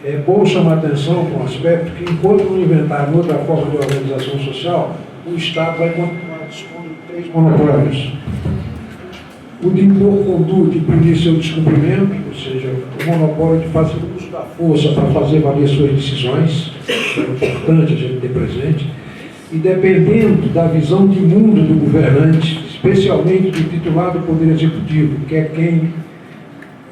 é bom chamar atenção para um aspecto que, enquanto não inventar outra forma de organização social, o Estado vai continuar dispondo de 3 monopólios. O de impor conduta e punir seu descumprimento, ou seja, o monopólio de fazer uso da força para fazer valer suas decisões, é importante a gente ter presente, e dependendo da visão de mundo do governante, especialmente do titular do Poder Executivo, que é quem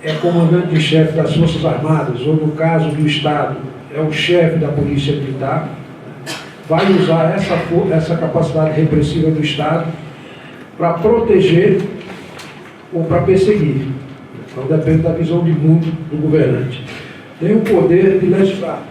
é comandante em chefe das Forças Armadas, ou no caso do Estado, é o chefe da Polícia Militar, vai usar essa capacidade repressiva do Estado para proteger ou para perseguir. Então depende da visão de mundo do governante. Tem o poder de legislar,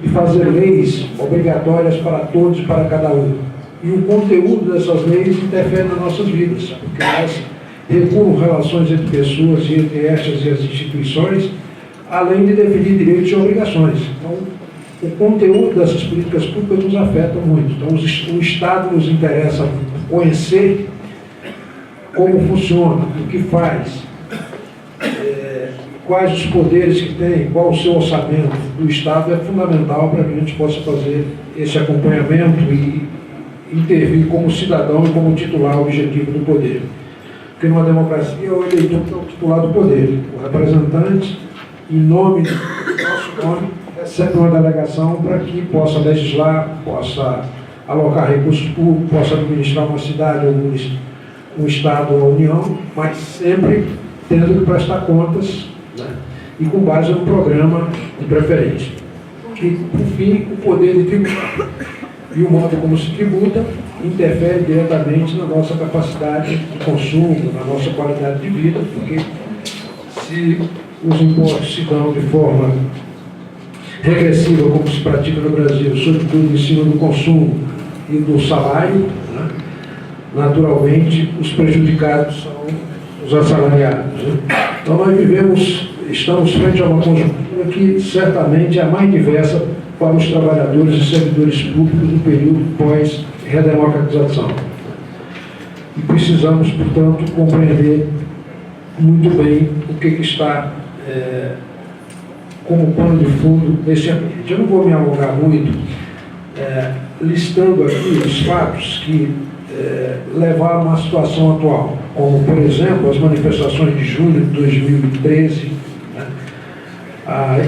de fazer leis obrigatórias para todos e para cada um. E o conteúdo dessas leis interfere nas nossas vidas, porque elas regulam relações entre pessoas e entre estas e as instituições, além de definir direitos e obrigações. Então, o conteúdo dessas políticas públicas nos afeta muito. Então, o Estado nos interessa conhecer como funciona, o que faz, quais os poderes que tem, qual o seu orçamento do Estado, é fundamental para que a gente possa fazer esse acompanhamento e intervir como cidadão e como titular objetivo do poder. Porque numa democracia é o eleitor que é o titular do poder. O representante, em nome do nosso nome, recebe uma delegação para que possa legislar, possa alocar recursos públicos, possa administrar uma cidade ou um Estado ou a União, mas sempre tendo que prestar contas, né, e com base no programa de preferência. E, por fim, o poder de tributar. E o modo como se tributa interfere diretamente na nossa capacidade de consumo, na nossa qualidade de vida, porque se os impostos se dão de forma regressiva, como se pratica no Brasil, sobretudo em cima do consumo e do salário, né, naturalmente os prejudicados são os assalariados. Né? Então nós estamos frente a uma conjuntura que certamente é a mais diversa para os trabalhadores e servidores públicos no período pós-redemocratização. E precisamos, portanto, compreender muito bem o que está como pano de fundo desse ambiente. Eu não vou me alongar muito listando aqui os fatos que levaram à situação atual, como, por exemplo, as manifestações de junho de 2013, né, a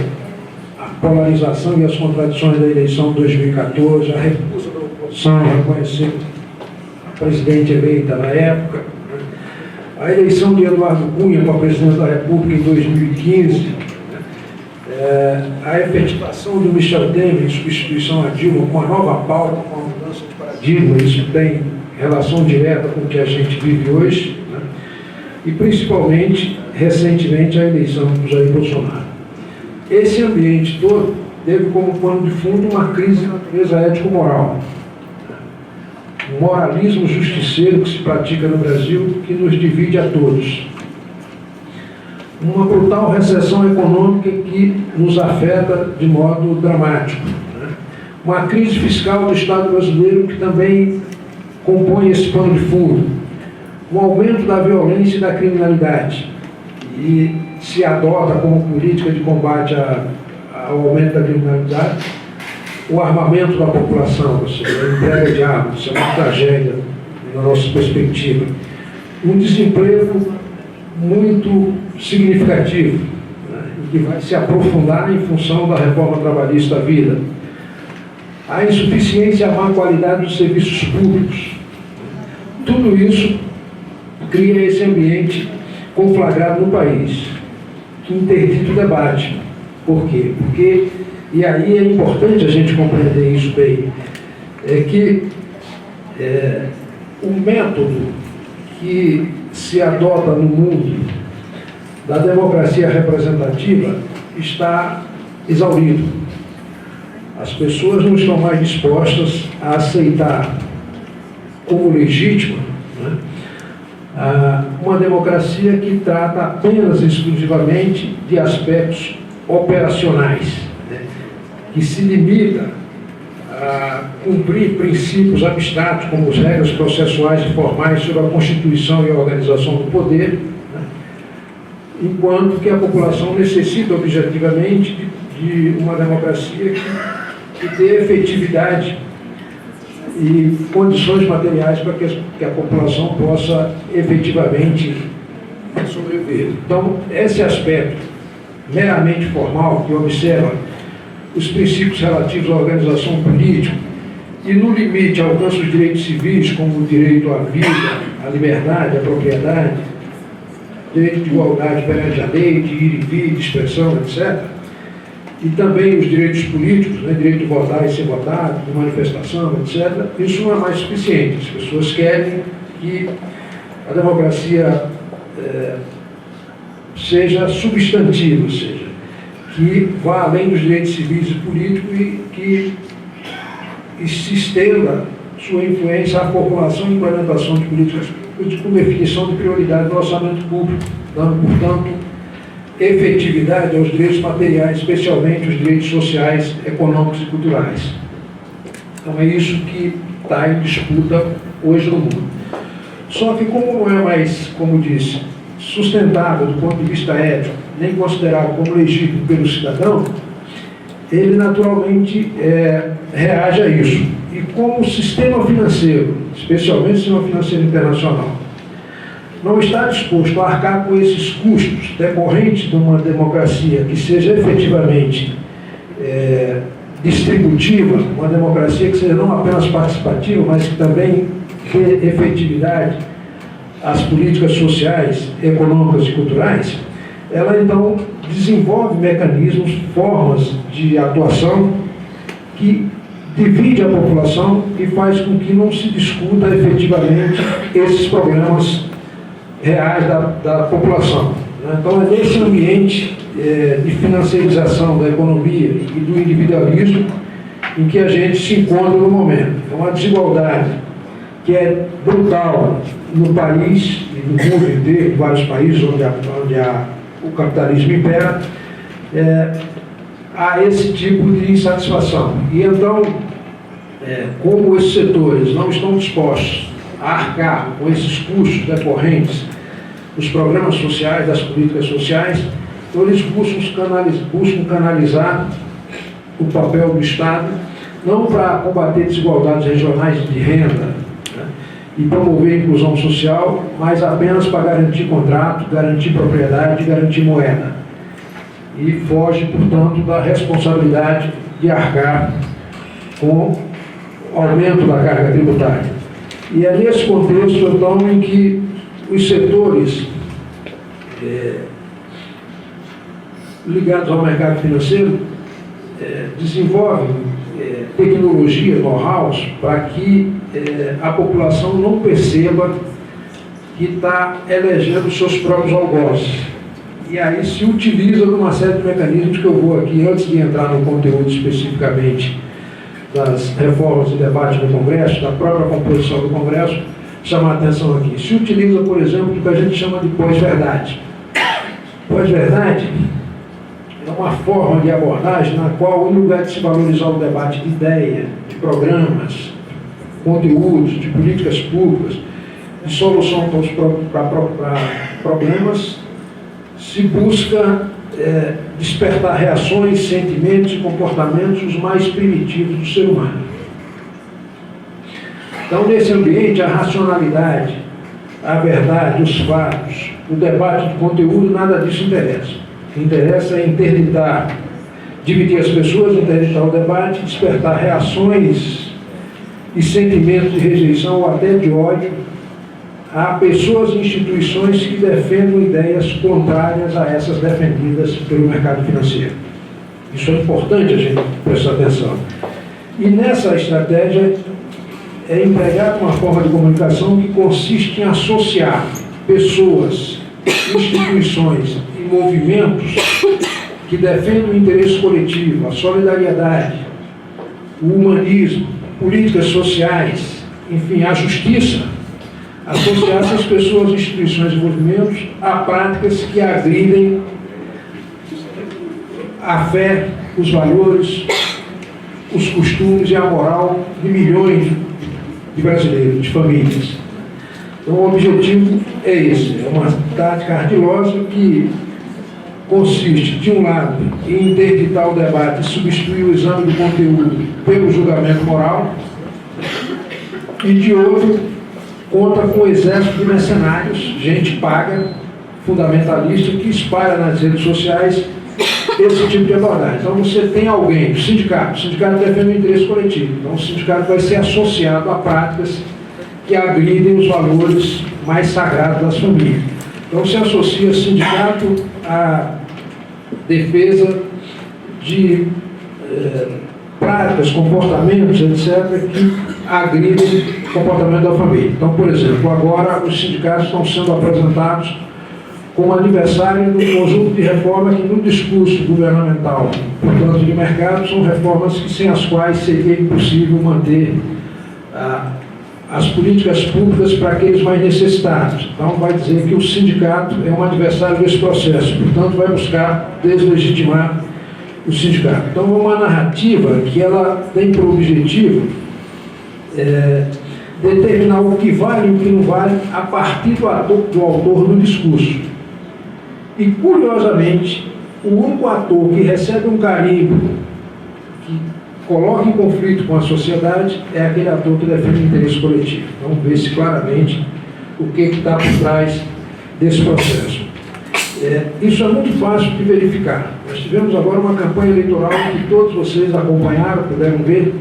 polarização e as contradições da eleição de 2014, a recusa da oposição a reconhecer a presidente eleita na época, né, a eleição de Eduardo Cunha para presidente da República em 2015, a efetivação de Michel Temer em substituição a Dilma com a nova pauta, com a mudança de paradigma, isso tem relação direta com o que a gente vive hoje, né, e principalmente, recentemente, a eleição do Jair Bolsonaro. Esse ambiente todo teve como pano de fundo uma crise de natureza ético-moral. Um moralismo justiceiro que se pratica no Brasil, que nos divide a todos. Uma brutal recessão econômica que nos afeta de modo dramático. Né? Uma crise fiscal do Estado brasileiro que também compõe esse pano de fundo. Um aumento da violência e da criminalidade. E se adota como política de combate ao aumento da criminalidade o armamento da população, ou seja, a entrega de armas. Isso é uma tragédia na nossa perspectiva. Um desemprego muito significativo, né, que vai se aprofundar em função da reforma trabalhista à vida. A insuficiência e a má qualidade dos serviços públicos. Tudo isso cria esse ambiente conflagrado no país, que interdita o debate. Por quê? Porque, e aí é importante a gente compreender isso bem, que o método que se adota no mundo da democracia representativa está exaurido. As pessoas não estão mais dispostas a aceitar como legítima, né, uma democracia que trata apenas e exclusivamente de aspectos operacionais, né, que se limita a cumprir princípios abstratos como as regras processuais e formais sobre a constituição e a organização do poder, né, enquanto que a população necessita objetivamente de de uma democracia que dê efetividade e condições materiais para que a população possa efetivamente sobreviver. Então, esse aspecto meramente formal, que observa os princípios relativos à organização política e, no limite, alcança os direitos civis, como o direito à vida, à liberdade, à propriedade, direito de igualdade perante a lei, de ir e vir, de expressão, etc., e também os direitos políticos, né, direito de votar e ser votado, de manifestação, etc., isso não é mais suficiente. As pessoas querem que a democracia seja substantiva, ou seja, que vá além dos direitos civis e políticos e se estenda sua influência à população e implementação de políticas públicas com definição de prioridade do orçamento público, dando, portanto, efetividade aos direitos materiais, especialmente os direitos sociais, econômicos e culturais. Então é isso que está em disputa hoje no mundo. Só que como não é mais, como disse, sustentável do ponto de vista ético, nem considerado como legítimo pelo cidadão, ele naturalmente reage a isso. E como o sistema financeiro, especialmente o sistema financeiro internacional, não está disposto a arcar com esses custos decorrentes de uma democracia que seja efetivamente distributiva, uma democracia que seja não apenas participativa, mas que também dê efetividade às políticas sociais, econômicas e culturais, ela então desenvolve mecanismos, formas de atuação que divide a população e faz com que não se discuta efetivamente esses problemas reais da população. Então é nesse ambiente de financiarização da economia e do individualismo em que a gente se encontra no momento. É uma desigualdade que é brutal no país e no mundo inteiro, em vários países onde o capitalismo impera, há esse tipo de insatisfação. E então, como esses setores não estão dispostos a arcar com esses custos decorrentes dos programas sociais, das políticas sociais, então eles buscam canalizar o papel do Estado, não para combater desigualdades regionais de renda, e promover a inclusão social, mas apenas para garantir contrato, garantir propriedade e garantir moeda. E foge, portanto, da responsabilidade de arcar com o aumento da carga tributária. E é nesse contexto, então, em que os setores ligados ao mercado financeiro desenvolvem tecnologia, know-hows, para que a população não perceba que está elegendo seus próprios algozes. E aí se utiliza de uma série de mecanismos que eu vou aqui, antes de entrar no conteúdo especificamente das reformas e debates do Congresso, da própria composição do Congresso, chamar a atenção aqui. Se utiliza, por exemplo, o que a gente chama de pós-verdade. Pós-verdade é uma forma de abordagem na qual, em lugar de se valorizar o debate de ideia, de programas, conteúdos, de políticas públicas, de solução para problemas, se busca despertar reações, sentimentos e comportamentos os mais primitivos do ser humano. Então, nesse ambiente, a racionalidade, a verdade, os fatos, o debate de conteúdo, nada disso interessa. O que interessa é interditar, dividir as pessoas, interditar o debate, despertar reações e sentimentos de rejeição ou até de ódio a pessoas e instituições que defendem ideias contrárias a essas defendidas pelo mercado financeiro. Isso é importante a gente prestar atenção. E nessa estratégia é empregada uma forma de comunicação que consiste em associar pessoas, instituições e movimentos que defendem o interesse coletivo, a solidariedade, o humanismo, políticas sociais, enfim, a justiça, associar essas pessoas, instituições e movimentos a práticas que agridem a fé, os valores, os costumes e a moral de milhões de brasileiros, de famílias. Então o objetivo é esse, é uma tática ardilosa que consiste, de um lado, em interditar o debate e substituir o exame do conteúdo pelo julgamento moral, e de outro, conta com o exército de mercenários, gente paga, fundamentalista, que espalha nas redes sociais esse tipo de abordagem. Então você tem alguém, o sindicato defende o interesse coletivo, então o sindicato vai ser associado a práticas que agridem os valores mais sagrados das famílias. Então se associa o sindicato à defesa de práticas, comportamentos, etc., que agridem o comportamento da família. Então, por exemplo, agora os sindicatos estão sendo apresentados como aniversário do conjunto de reformas que, no discurso governamental, portanto, de mercado, são reformas sem as quais seria impossível manter as políticas públicas para aqueles mais necessitados. Então, vai dizer que o sindicato é um adversário desse processo, portanto, vai buscar deslegitimar o sindicato. Então, é uma narrativa que ela tem por objetivo determinar o que vale e o que não vale a partir do autor do discurso. E, curiosamente, o único ator que recebe um carimbo, que coloca em conflito com a sociedade, é aquele ator que defende o interesse coletivo. Então, vê-se claramente o que está por trás desse processo. Isso é muito fácil de verificar. Nós tivemos agora uma campanha eleitoral que todos vocês acompanharam, puderam ver.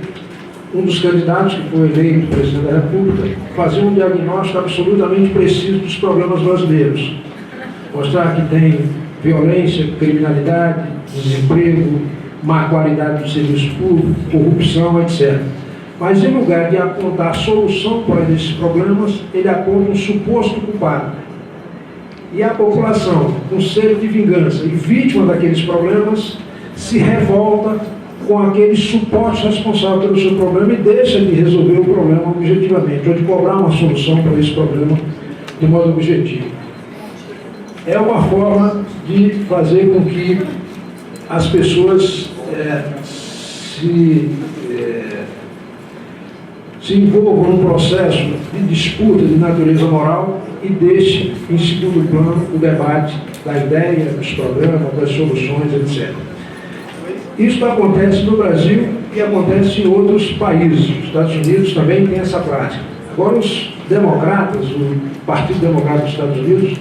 Um dos candidatos que foi eleito presidente da República fazia um diagnóstico absolutamente preciso dos problemas brasileiros. Mostrar que tem violência, criminalidade, desemprego, má qualidade do serviço público, corrupção, etc. Mas, em lugar de apontar a solução para esses problemas, ele aponta um suposto culpado. E a população, com sede de vingança e vítima daqueles problemas, se revolta com aqueles supostos responsáveis pelo seu problema e deixa de resolver o problema objetivamente, ou de cobrar uma solução para esse problema de modo objetivo. É uma forma de fazer com que as pessoas se envolvam num processo de disputa de natureza moral e deixe em segundo plano o debate da ideia, dos problemas, das soluções, etc. Isso acontece no Brasil e acontece em outros países. Os Estados Unidos também tem essa prática. Agora, os democratas, o Partido Democrata dos Estados Unidos,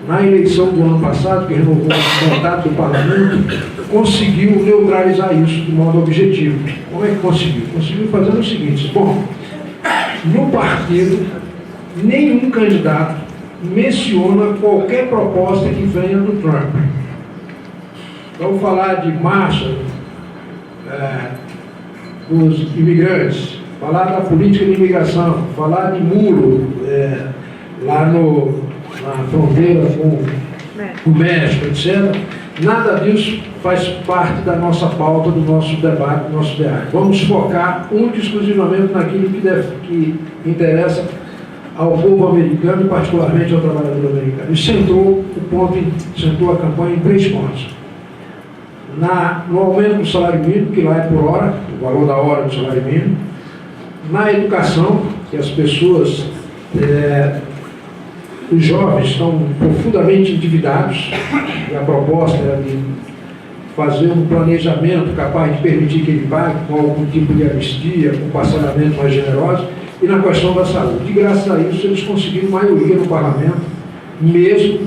na eleição do ano passado, que renovou o mandato do parlamento, conseguiu neutralizar isso de modo objetivo. Como é que conseguiu? Conseguiu fazendo o seguinte: bom, no partido, nenhum candidato menciona qualquer proposta que venha do Trump. Então, falar de marcha dos imigrantes, falar da política de imigração, falar de muro lá na fronteira com o México, etc. Nada disso faz parte da nossa pauta, do nosso debate, do nosso ideário. Vamos focar única e exclusivamente naquilo que interessa ao povo americano e particularmente ao trabalhador americano. E centrou a campanha em 3 pontos. No aumento do salário mínimo, que lá é por hora, o valor da hora do salário mínimo. Na educação, que as pessoas, os jovens estão profundamente endividados, e a proposta era de fazer um planejamento capaz de permitir que ele pague com algum tipo de anistia, com parcelamento mais generoso, e na questão da saúde. E graças a isso eles conseguiram maioria no parlamento, mesmo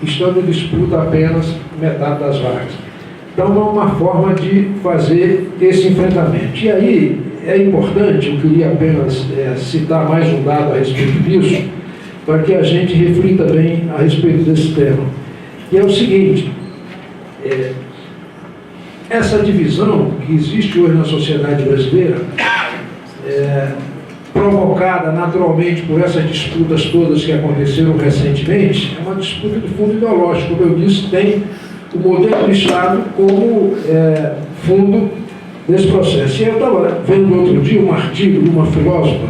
estando em disputa apenas metade das vagas. Então, é uma forma de fazer esse enfrentamento. E aí, é importante, eu queria apenas citar mais um dado a respeito disso, para que a gente reflita bem a respeito desse tema. E é o seguinte, essa divisão que existe hoje na sociedade brasileira, provocada naturalmente por essas disputas todas que aconteceram recentemente, é uma disputa de fundo ideológico. Como eu disse, tem o modelo do Estado como fundo desse processo. E eu estava vendo outro dia um artigo de uma filósofa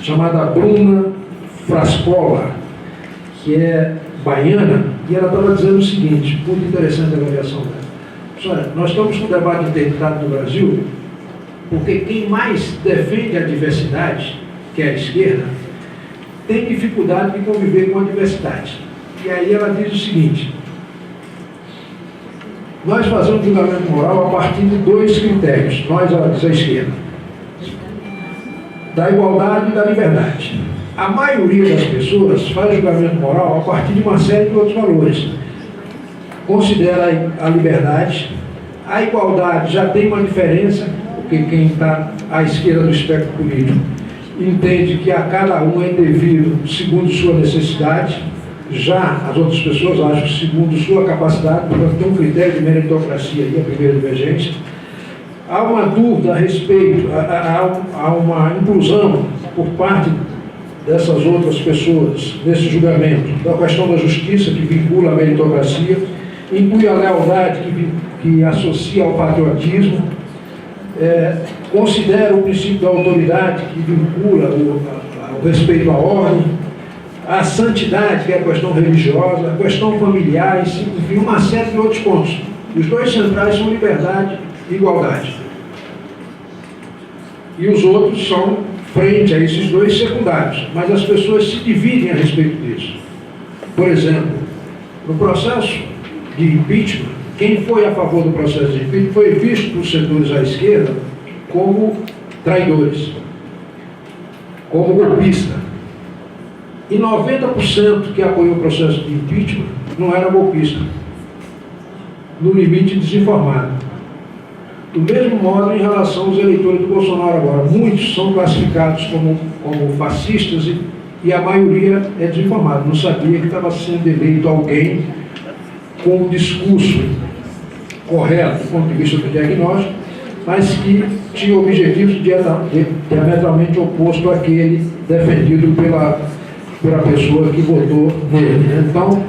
chamada Bruna Frascola, que é baiana, e ela estava dizendo o seguinte, muito interessante a avaliação dela. Nós estamos com um debate interditário no Brasil, porque quem mais defende a diversidade, que é a esquerda, tem dificuldade de conviver com a diversidade. E aí ela diz o seguinte: Nós fazemos julgamento moral a partir de dois critérios, nós, a esquerda: da igualdade e da liberdade. A maioria das pessoas faz julgamento moral a partir de uma série de outros valores. Considera a liberdade, a igualdade já tem uma diferença, porque quem está à esquerda do espectro político entende que a cada um é devido segundo sua necessidade. Já as outras pessoas acham que segundo sua capacidade, portanto tem um critério de meritocracia aí, a primeira divergência. Há uma dúvida a respeito, há uma inclusão por parte dessas outras pessoas nesse julgamento da questão da justiça, que vincula a meritocracia, inclui a lealdade, que associa ao patriotismo, considera o princípio da autoridade, que vincula o respeito à ordem, a santidade, que é a questão religiosa, a questão familiar, enfim, uma série de outros pontos. Os dois centrais são liberdade e igualdade. E os outros são, frente a esses dois, secundários. Mas as pessoas se dividem a respeito disso. Por exemplo, no processo de impeachment, quem foi a favor do processo de impeachment foi visto por setores à esquerda como traidores, como golpista. E 90% que apoiou o processo de impeachment não era golpista, no limite desinformado. Do mesmo modo, em relação aos eleitores do Bolsonaro agora, muitos são classificados como fascistas e a maioria é desinformada. Não sabia que estava sendo eleito alguém com um discurso correto do ponto de vista do diagnóstico, mas que tinha objetivos diametralmente oposto àquele defendido pela pessoa que votou nele. Então,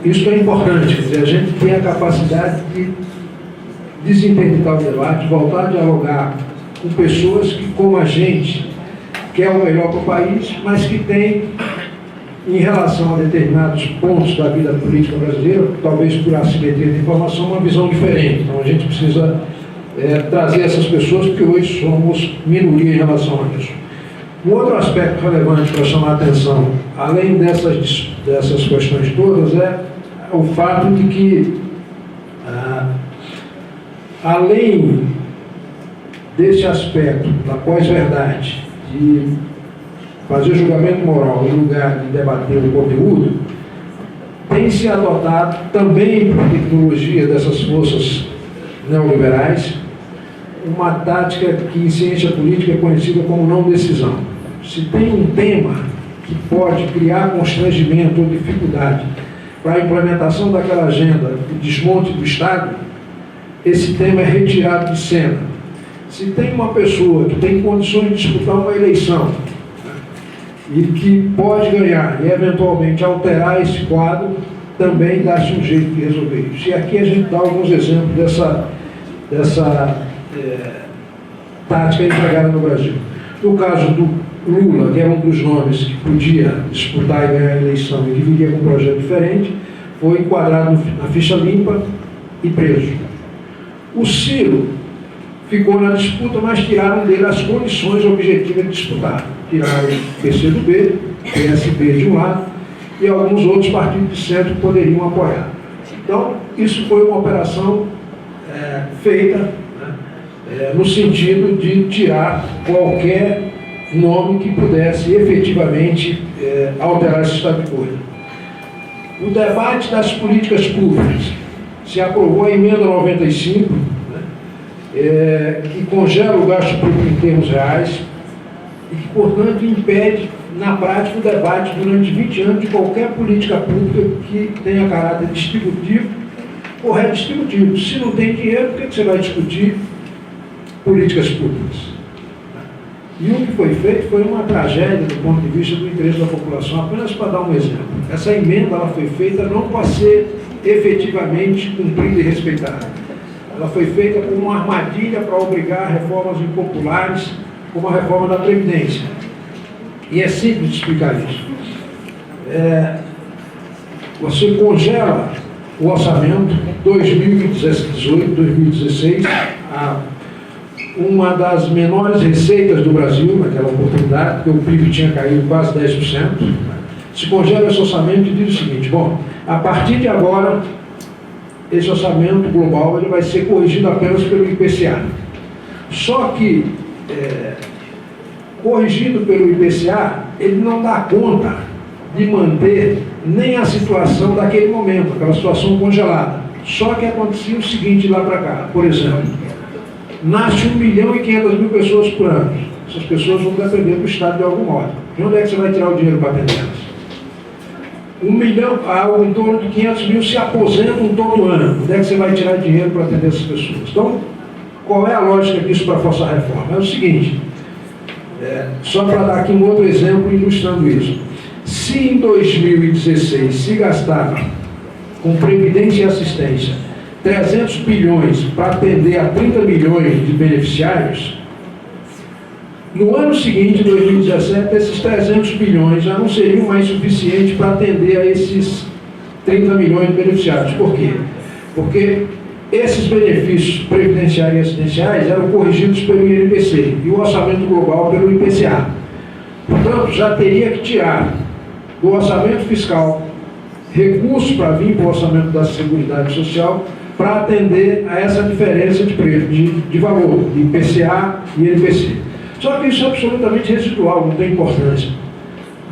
isso é importante, quer dizer, a gente tem a capacidade de desinterditar o debate, voltar a dialogar com pessoas que, como a gente, quer o melhor para o país, mas que tem, em relação a determinados pontos da vida política brasileira, talvez por assimetria de informação, uma visão diferente. Então a gente precisa trazer essas pessoas, porque hoje somos minoria em relação a isso. Um outro aspecto relevante para chamar a atenção, além dessas questões todas, é o fato de que, além desse aspecto da pós-verdade, de fazer julgamento moral em lugar de debater o conteúdo, tem se adotado também por tecnologia dessas forças neoliberais uma tática que em ciência política é conhecida como não decisão. Se tem um tema que pode criar constrangimento ou dificuldade para a implementação daquela agenda de desmonte do Estado, esse tema é retirado de cena. Se tem uma pessoa que tem condições de disputar uma eleição, né, e que pode ganhar e eventualmente alterar esse quadro, também dá-se um jeito de resolver isso. E aqui a gente dá alguns exemplos dessa tática empregada no Brasil. No caso do Lula, que era um dos nomes que podia disputar e ganhar a eleição e que viria com um projeto diferente, foi enquadrado na ficha limpa e preso. O Ciro ficou na disputa, mas tiraram dele as condições objetivas de disputar. Tiraram o PCdoB, PSB de um lado, e alguns outros partidos de centro que poderiam apoiar. Então, isso foi uma operação feita, né, no sentido de tirar qualquer nome que pudesse efetivamente alterar esse estado de coisa. O debate das políticas públicas. Se aprovou a emenda 95, né, que congela o gasto público em termos reais e que, portanto, impede, na prática, o debate durante 20 anos de qualquer política pública que tenha caráter distributivo ou redistributivo. Se não tem dinheiro, por que você vai discutir políticas públicas? E o que foi feito foi uma tragédia do ponto de vista do interesse da população. Apenas para dar um exemplo. Essa emenda ela foi feita não para ser efetivamente cumprida e respeitada. Ela foi feita como uma armadilha para obrigar reformas impopulares, como a reforma da Previdência. E é simples de explicar isso. Você congela o orçamento 2018, 2016, uma das menores receitas do Brasil naquela oportunidade, porque o PIB tinha caído quase 10%. Se congela esse orçamento e diz o seguinte: bom, a partir de agora esse orçamento global ele vai ser corrigido apenas pelo IPCA. Só que, corrigido pelo IPCA, ele não dá conta de manter nem a situação daquele momento, aquela situação congelada. Só que acontecia o seguinte lá para cá, por exemplo, nasce 1.500.000 pessoas por ano. Essas pessoas vão depender do Estado de algum modo. De onde é que você vai tirar o dinheiro para atendê-las? 1 milhão, em torno de 500.000 se aposentam todo ano. Onde é que você vai tirar dinheiro para atender essas pessoas? Então, qual é a lógica disso para forçar a reforma? É o seguinte, só para dar aqui um outro exemplo ilustrando isso. Se em 2016 se gastava com previdência e assistência 300 bilhões para atender a 30 milhões de beneficiários, no ano seguinte, 2017, esses 300 bilhões já não seriam mais suficientes para atender a esses 30 milhões de beneficiários. Por quê? Porque esses benefícios previdenciários e assistenciais eram corrigidos pelo INPC e o orçamento global pelo IPCA. Portanto, já teria que tirar do orçamento fiscal recursos para vir para o orçamento da Seguridade Social para atender a essa diferença de preço, de valor, de IPCA e INPC. Só que isso é absolutamente residual, não tem importância.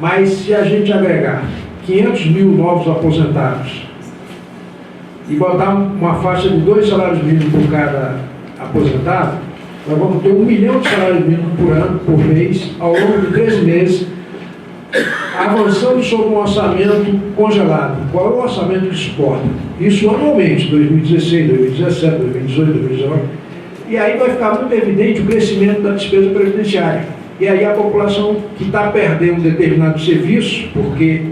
Mas se a gente agregar 500.000 novos aposentados e botar uma faixa de 2 salários mínimos por cada aposentado, nós vamos ter 1 milhão de salários mínimos por ano, por mês, ao longo de 13 meses, avançando sobre um orçamento congelado. Qual é o orçamento que suporta? Isso anualmente, 2016, 2017, 2018, 2019. E aí vai ficar muito evidente o crescimento da despesa previdenciária. E aí a população que está perdendo determinado serviço, porque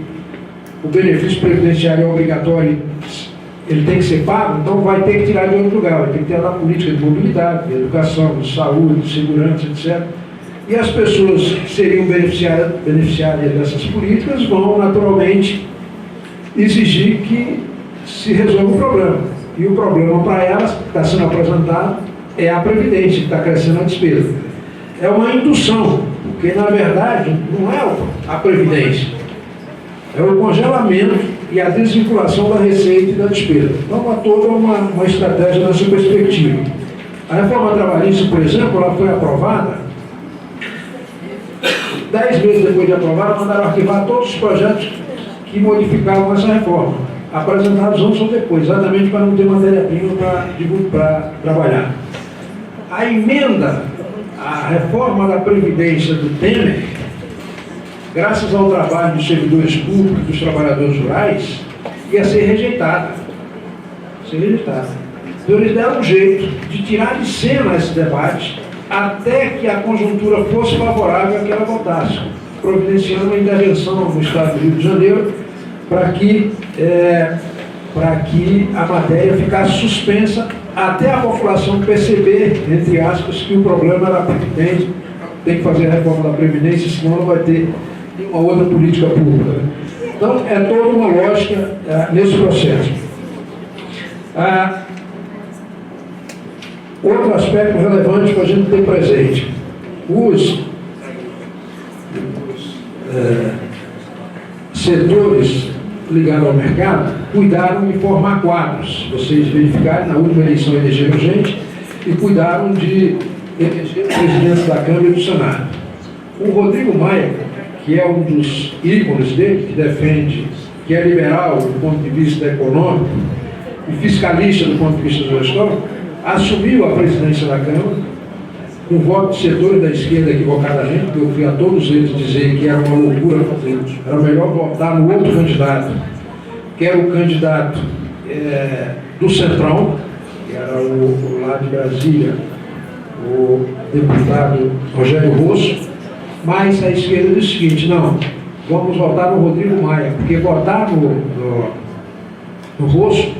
o benefício previdenciário é obrigatório, ele tem que ser pago, então vai ter que tirar de outro lugar, vai ter que ter da política de mobilidade, de educação, de saúde, de segurança, etc. E as pessoas que seriam beneficiárias dessas políticas vão naturalmente exigir que se resolva o problema. E o problema para elas, que está sendo apresentado, é a previdência, que está crescendo a despesa. É uma indução, porque na verdade não é a previdência, é o congelamento e a desvinculação da receita e da despesa. Então há toda uma estratégia nessa perspectiva. A reforma trabalhista, por exemplo, ela foi aprovada, 10 meses depois de aprovada, mandaram arquivar todos os projetos que modificavam essa reforma, apresentados anos ou depois, exatamente para não ter matéria-prima para trabalhar. A emenda, a reforma da Previdência do Temer, graças ao trabalho dos servidores públicos, dos trabalhadores rurais, ia ser rejeitada. Então eles deram um jeito de tirar de cena esse debate até que a conjuntura fosse favorável a que ela votasse, providenciando uma intervenção no Estado do Rio de Janeiro para que a matéria ficasse suspensa até a população perceber, entre aspas, que o problema era a Previdência, tem que fazer a reforma da Previdência, senão não vai ter uma outra política pública. Então, é toda uma lógica nesse processo. Outro aspecto relevante para a gente ter presente: os setores ligados ao mercado cuidaram de formar quadros. Vocês verificaram, na última eleição elegeram gente e cuidaram de eleger o presidente da Câmara e do Senado. O Rodrigo Maia, que é um dos ícones dele, que defende, que é liberal do ponto de vista econômico e fiscalista do ponto de vista da gestão, assumiu a presidência da Câmara com voto de setores da esquerda equivocadamente, porque eu fui a todos eles dizer que era uma loucura, era melhor votar no outro candidato, que era o candidato do Centrão, que era o lá de Brasília, o deputado Rogério Rosso, mas a esquerda disse o seguinte: não, vamos votar no Rodrigo Maia, porque votar no Rosso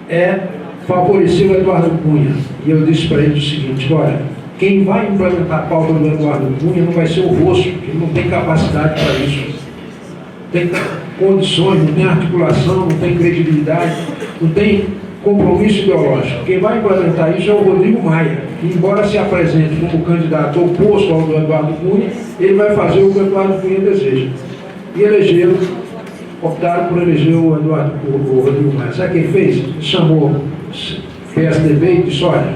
é favorecer o Eduardo Cunha. E eu disse para ele o seguinte: olha, quem vai implementar a pauta do Eduardo Cunha não vai ser o Rosso, que ele não tem capacidade para isso, não tem condições, não tem articulação, não tem credibilidade, não tem compromisso ideológico. Quem vai implementar isso é o Rodrigo Maia, que, embora se apresente como candidato oposto ao do Eduardo Cunha, ele vai fazer o que o Eduardo Cunha deseja. E elegeram optaram por eleger o Rodrigo Maia. Sabe o que ele fez? Ele chamou o PSDB e disse: olha,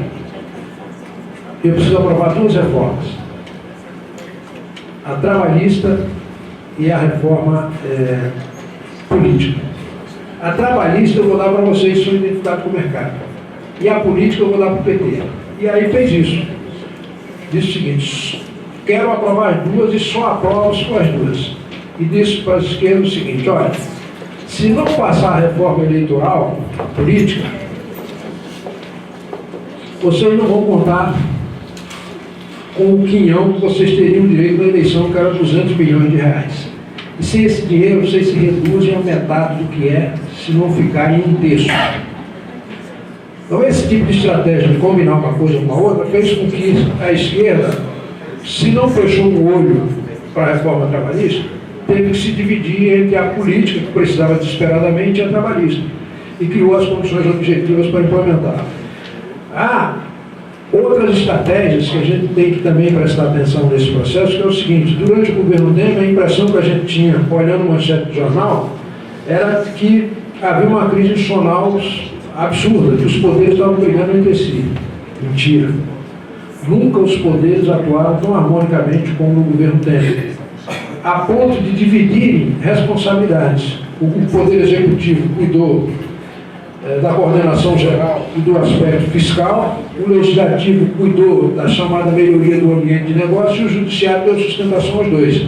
eu preciso aprovar duas reformas. A trabalhista e a reforma política. A trabalhista eu vou dar para vocês, são identificados com o mercado. E a política eu vou dar para o PT. E aí fez isso. Disse o seguinte: quero aprovar as duas e só aprovo se for as duas. E disse para as esquerdas o seguinte: olha, se não passar a reforma eleitoral, política, vocês não vão contar com o quinhão que vocês teriam direito na eleição, que era 200 bilhões de reais. E sem esse dinheiro, vocês se reduzem a metade do que é, se não ficarem em um terço. Então, esse tipo de estratégia de combinar uma coisa com a outra fez com que a esquerda, se não fechou o olho para a reforma trabalhista, teve que se dividir entre a política, que precisava desesperadamente, e a trabalhista. E criou as condições objetivas para implementar. Outras estratégias que a gente tem que também prestar atenção nesse processo, que é o seguinte: durante o governo Temer, a impressão que a gente tinha, olhando o manchete do jornal, era que havia uma crise institucional absurda, que os poderes estavam brigando entre si. Mentira. Nunca os poderes atuaram tão harmonicamente como no governo Temer, a ponto de dividirem responsabilidades. O Poder Executivo cuidou da coordenação geral e do aspecto fiscal, o Legislativo cuidou da chamada melhoria do ambiente de negócio e o Judiciário deu sustentação aos dois.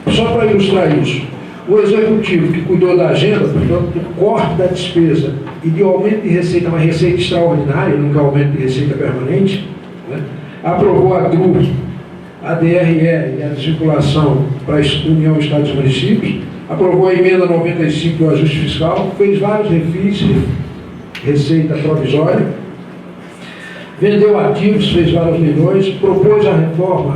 Só para ilustrar isso, o Executivo, que cuidou da agenda, portanto, do corte da despesa e de aumento de receita, uma receita extraordinária, nunca aumento de receita permanente, né? Aprovou a DRU, a DRE e a desvinculação para a União, Estados e Municípios, aprovou a emenda 95 do ajuste fiscal, fez vários refis, receita provisória, vendeu ativos, fez vários leilões, propôs a reforma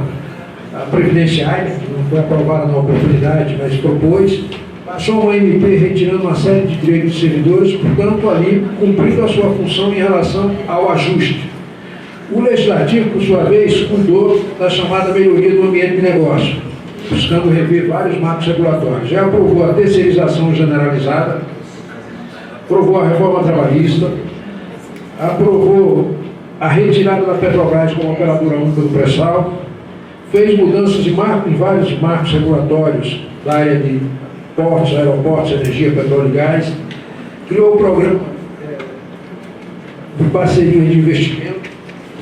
previdenciária, que não foi aprovada na oportunidade, mas propôs, passou uma MP retirando uma série de direitos dos servidores, portanto, ali cumprindo a sua função em relação ao ajuste. O Legislativo, por sua vez, cuidou da chamada melhoria do ambiente de negócio, buscando rever vários marcos regulatórios. Já aprovou a terceirização generalizada, aprovou a reforma trabalhista, aprovou a retirada da Petrobras como operadora única do pré-sal, fez mudanças em vários marcos regulatórios da área de portos, aeroportos, energia, petróleo e gás, criou o programa de parceria de investimento,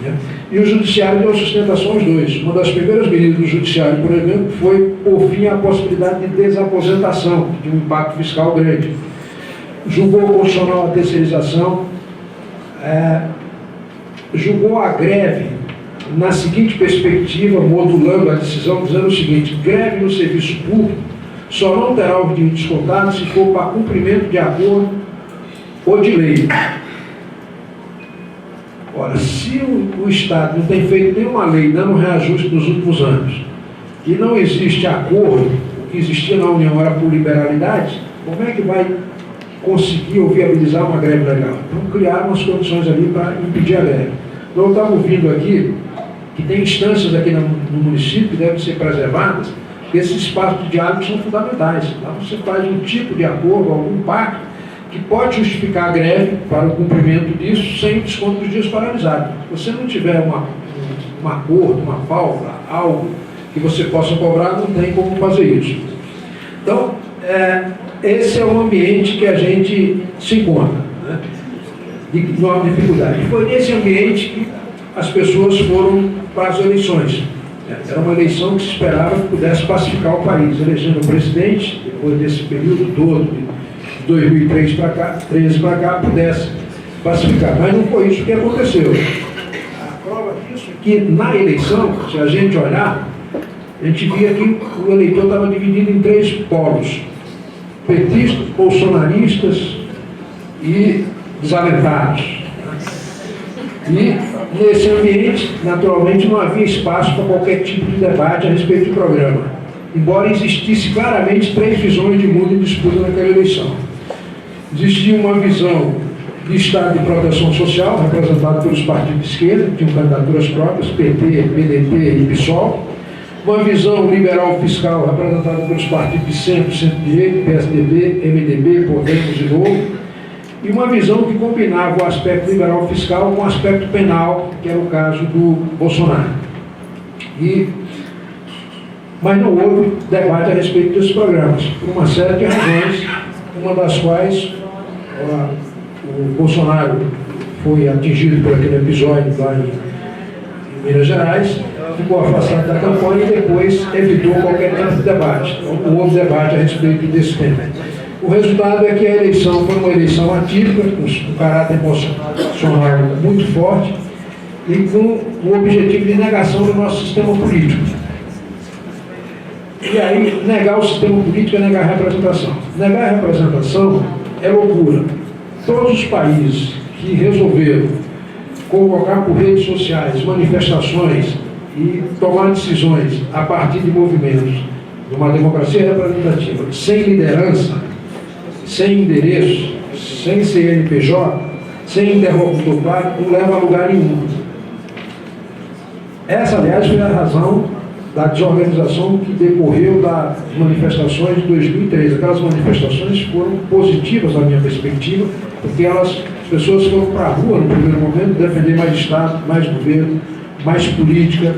né? E o Judiciário deu sustentação aos dois. Uma das primeiras medidas do Judiciário, por exemplo, foi por fim a possibilidade de desaposentação, de um impacto fiscal grande. Julgou constitucional a terceirização, julgou a greve na seguinte perspectiva, modulando a decisão, dizendo o seguinte: greve no serviço público só não terá o direito descontado se for para cumprimento de acordo ou de lei. Ora, se o Estado não tem feito nenhuma lei dando reajuste nos últimos anos e não existe acordo, o que existia na União era por liberalidade, como é que vai conseguir ou viabilizar uma greve legal? Então criaram as condições ali para impedir a greve. Então eu estava ouvindo aqui que tem instâncias aqui no município que devem ser preservadas, porque esses espaços de diálogo são fundamentais. Então você faz um tipo de acordo, algum pacto, que pode justificar a greve para o cumprimento disso sem desconto dos dias paralisados. Se você não tiver um acordo, uma pauta, algo que você possa cobrar, não tem como fazer isso. Então, esse é o ambiente que a gente se encontra, né? De enorme dificuldade. E foi nesse ambiente que as pessoas foram para as eleições. Era uma eleição que se esperava que pudesse pacificar o país, elegendo o presidente, depois desse período todo, de 2013 para cá, pudesse pacificar. Mas não foi isso que aconteceu. A prova disso é que na eleição, se a gente olhar, a gente via que o eleitor estava dividido em três polos: petistas, bolsonaristas e desalentados. E nesse ambiente, naturalmente, não havia espaço para qualquer tipo de debate a respeito do programa, embora existisse claramente três visões de mundo em disputa naquela eleição. Existia uma visão de Estado de proteção social, representada pelos partidos de esquerda, que tinham candidaturas próprias, PT, PDT e PSOL, uma visão liberal fiscal representada pelos partidos de centro, centro-direita, PSDB, MDB, Podemos e Novo, e uma visão que combinava o aspecto liberal fiscal com o aspecto penal, que era o caso do Bolsonaro. Mas não houve debate a respeito desses programas, por uma série de razões, uma das quais o Bolsonaro foi atingido por aquele episódio lá em Minas Gerais, ficou afastado da campanha e depois evitou qualquer tipo de debate. Então, não houve debate a respeito desse tema. O resultado é que a eleição foi uma eleição atípica, com um caráter emocional muito forte e com o objetivo de negação do nosso sistema político. E aí, negar o sistema político é negar a representação. Negar a representação é loucura. Todos os países que resolveram convocar por redes sociais manifestações e tomar decisões a partir de movimentos de uma democracia representativa, sem liderança, sem endereço, sem CNPJ, sem interlocutor claro, não leva a lugar nenhum. Essa, aliás, foi a razão da desorganização que decorreu das manifestações de 2003. Aquelas manifestações foram positivas na minha perspectiva, porque as pessoas foram para a rua no primeiro momento defender mais Estado, mais governo, mais política,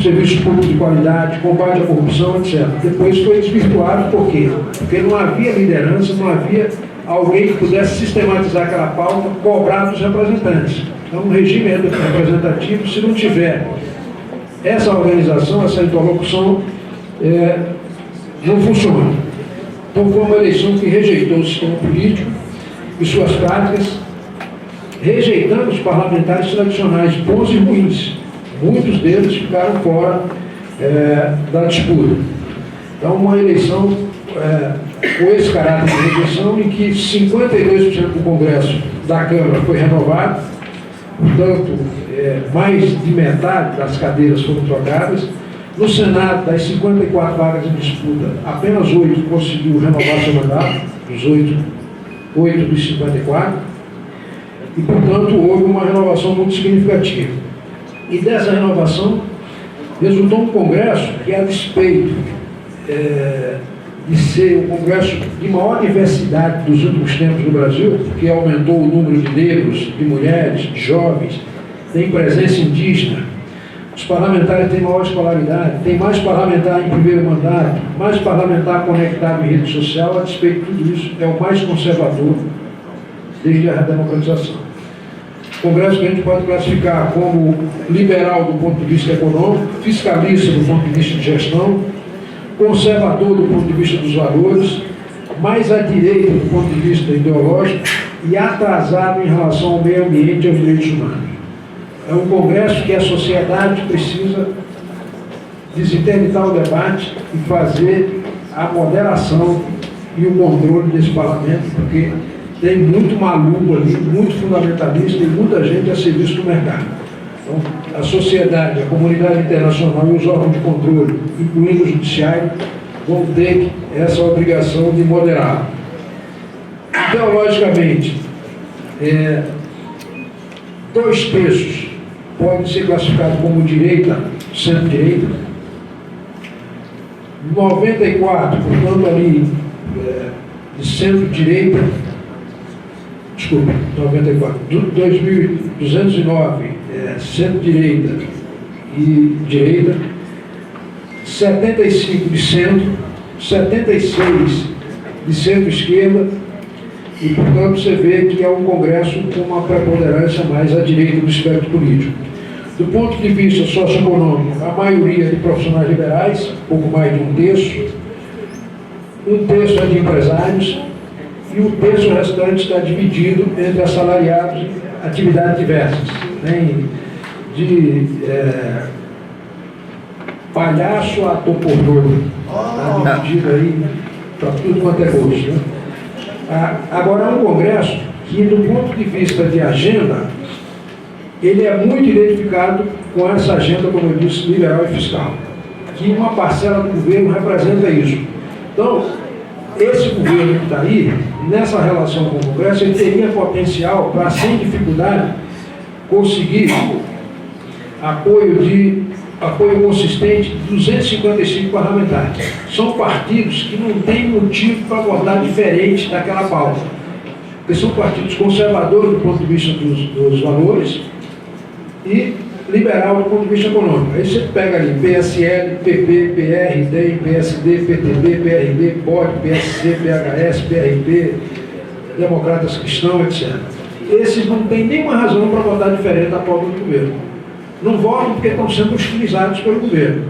serviço público de qualidade, combate à corrupção, etc. Depois foi desvirtuado, por quê? Porque não havia liderança, não havia alguém que pudesse sistematizar aquela pauta, cobrar dos representantes. Então, um regime representativo, se não tiver essa organização, essa interlocução, não funciona. Então, foi uma eleição que rejeitou o sistema político e suas práticas, rejeitando os parlamentares tradicionais, bons e ruins. Muitos deles ficaram fora da disputa. Então, uma eleição com esse caráter de rejeição, em que 52% do Congresso da Câmara foi renovado, portanto, mais de metade das cadeiras foram trocadas. No Senado, das 54 vagas em disputa, apenas 8 conseguiu renovar seu mandato, os 8 dos 54, e, portanto, houve uma renovação muito significativa. E dessa renovação resultou um Congresso que, a despeito de ser o Congresso de maior diversidade dos últimos tempos no Brasil, porque aumentou o número de negros, de mulheres, de jovens, tem presença indígena, os parlamentares têm maior escolaridade, tem mais parlamentar em primeiro mandato, mais parlamentar conectado em rede social, a despeito de tudo isso, é o mais conservador desde a redemocratização. Congresso que a gente pode classificar como liberal do ponto de vista econômico, fiscalista do ponto de vista de gestão, conservador do ponto de vista dos valores, mais à direita do ponto de vista ideológico e atrasado em relação ao meio ambiente e aos direitos humanos. É um Congresso que a sociedade precisa desinterditar o debate e fazer a moderação e o controle desse parlamento, porque tem muito maluco ali, muito fundamentalista e muita gente a serviço do mercado. Então, a sociedade, a comunidade internacional e os órgãos de controle, incluindo o judiciário, vão ter essa obrigação de moderar. Ideologicamente, 2/3 podem ser classificados como direita, centro-direita, 94, portanto, ali de centro-direita, desculpa, 94, 2.209 centro-direita e direita, 75 de centro, 76 de centro-esquerda, e, portanto, você vê que é um Congresso com uma preponderância mais à direita do espectro político. Do ponto de vista socioeconômico, a maioria de profissionais liberais, pouco mais de 1/3, 1/3 é de empresários, e o terço restante está dividido entre assalariados e atividades diversas. Tem de palhaço a ator pornô, está dividido aí para tudo quanto é gosto, né? Agora, é um Congresso que, do ponto de vista de agenda, ele é muito identificado com essa agenda, como eu disse, liberal e fiscal, que uma parcela do governo representa isso. Então, esse governo que está aí, nessa relação com o Congresso, ele teria potencial para, sem dificuldade, conseguir apoio de apoio consistente de 255 parlamentares. São partidos que não têm motivo para votar diferente daquela pauta. Porque são partidos conservadores do ponto de vista dos valores e liberal do ponto de vista econômico. Aí você pega ali PSL, PP, PR, DEM, PSD, PTB, PRB, POD, PSC, PHS, PRP, Democratas Cristãos, etc. Esses não têm nenhuma razão para votar diferente da pauta do governo. Não votam porque estão sendo hostilizados pelo governo.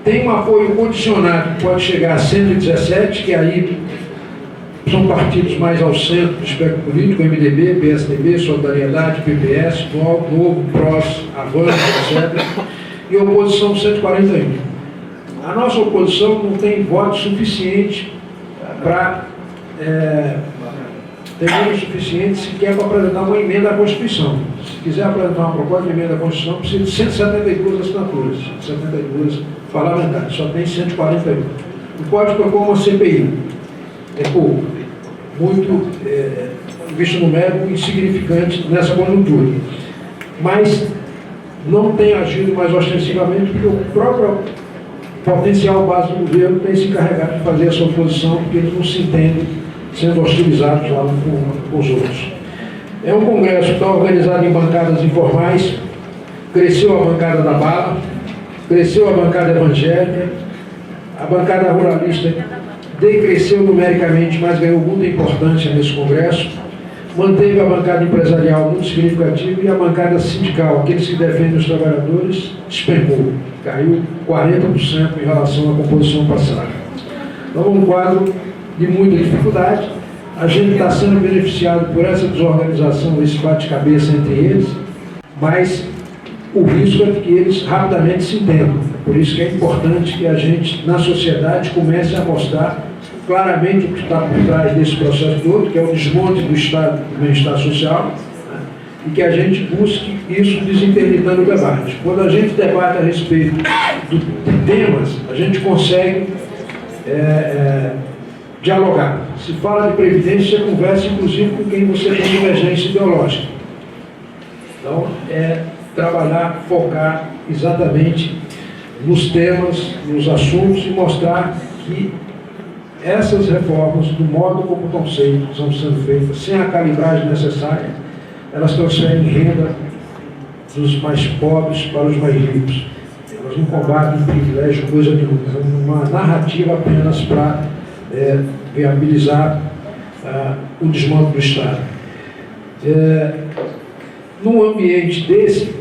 Tem um apoio condicionado que pode chegar a 117, que aí são partidos mais ao centro do espectro político, MDB, PSDB, Solidariedade, PPS, Novo, PROS, Avante, etc. E oposição 141. A nossa oposição não tem voto suficiente para... tem voto suficiente sequer para apresentar uma emenda à Constituição. Se quiser apresentar uma proposta de emenda à Constituição, precisa de 172 assinaturas, 172 parlamentares, só tem 141. Não pode propor uma CPI. É pouco. Muito, visto numérico, insignificante nessa conjuntura. Mas não tem agido mais ostensivamente, porque o próprio potencial base do governo tem se encarregado de fazer essa oposição, porque eles não se entendem sendo hostilizados lá com os outros. É um congresso que está organizado em bancadas informais, cresceu a bancada da bala, cresceu a bancada evangélica, a bancada ruralista decresceu numericamente, mas ganhou muita importância nesse congresso, manteve a bancada empresarial muito significativa e a bancada sindical, aqueles que defendem os trabalhadores, despencou, caiu 40% em relação à composição passada. Então, um quadro de muita dificuldade. A gente está sendo beneficiado por essa desorganização, esse bate-cabeça entre eles, mas o risco é que eles rapidamente se entendam. Por isso que é importante que a gente, na sociedade, comece a mostrar claramente o que está por trás desse processo todo, que é o desmonte do Estado do bem-estar social, né? E que a gente busque isso desinterditando o debate. Quando a gente debate a respeito de temas, a gente consegue dialogar. Se fala de previdência, você conversa inclusive com quem você tem divergência ideológica. Então, trabalhar, focar exatamente nos temas, nos assuntos e mostrar que essas reformas, do modo como estão sendo feitas, sem a calibragem necessária, elas transferem renda dos mais pobres para os mais ricos. Elas não combatem privilégio, coisa nenhuma. É uma narrativa apenas para viabilizar o desmonte do Estado. Num ambiente desse,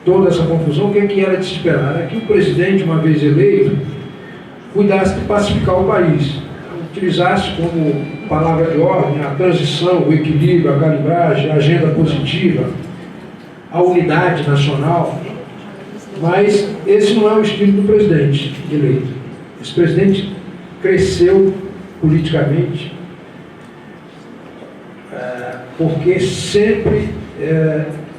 toda essa confusão, o que era de se esperar? Era que o presidente, uma vez eleito, cuidasse de pacificar o país, utilizasse como palavra de ordem a transição, o equilíbrio, a calibragem, a agenda positiva, a unidade nacional, mas esse não é o espírito do presidente eleito. Esse presidente cresceu politicamente porque sempre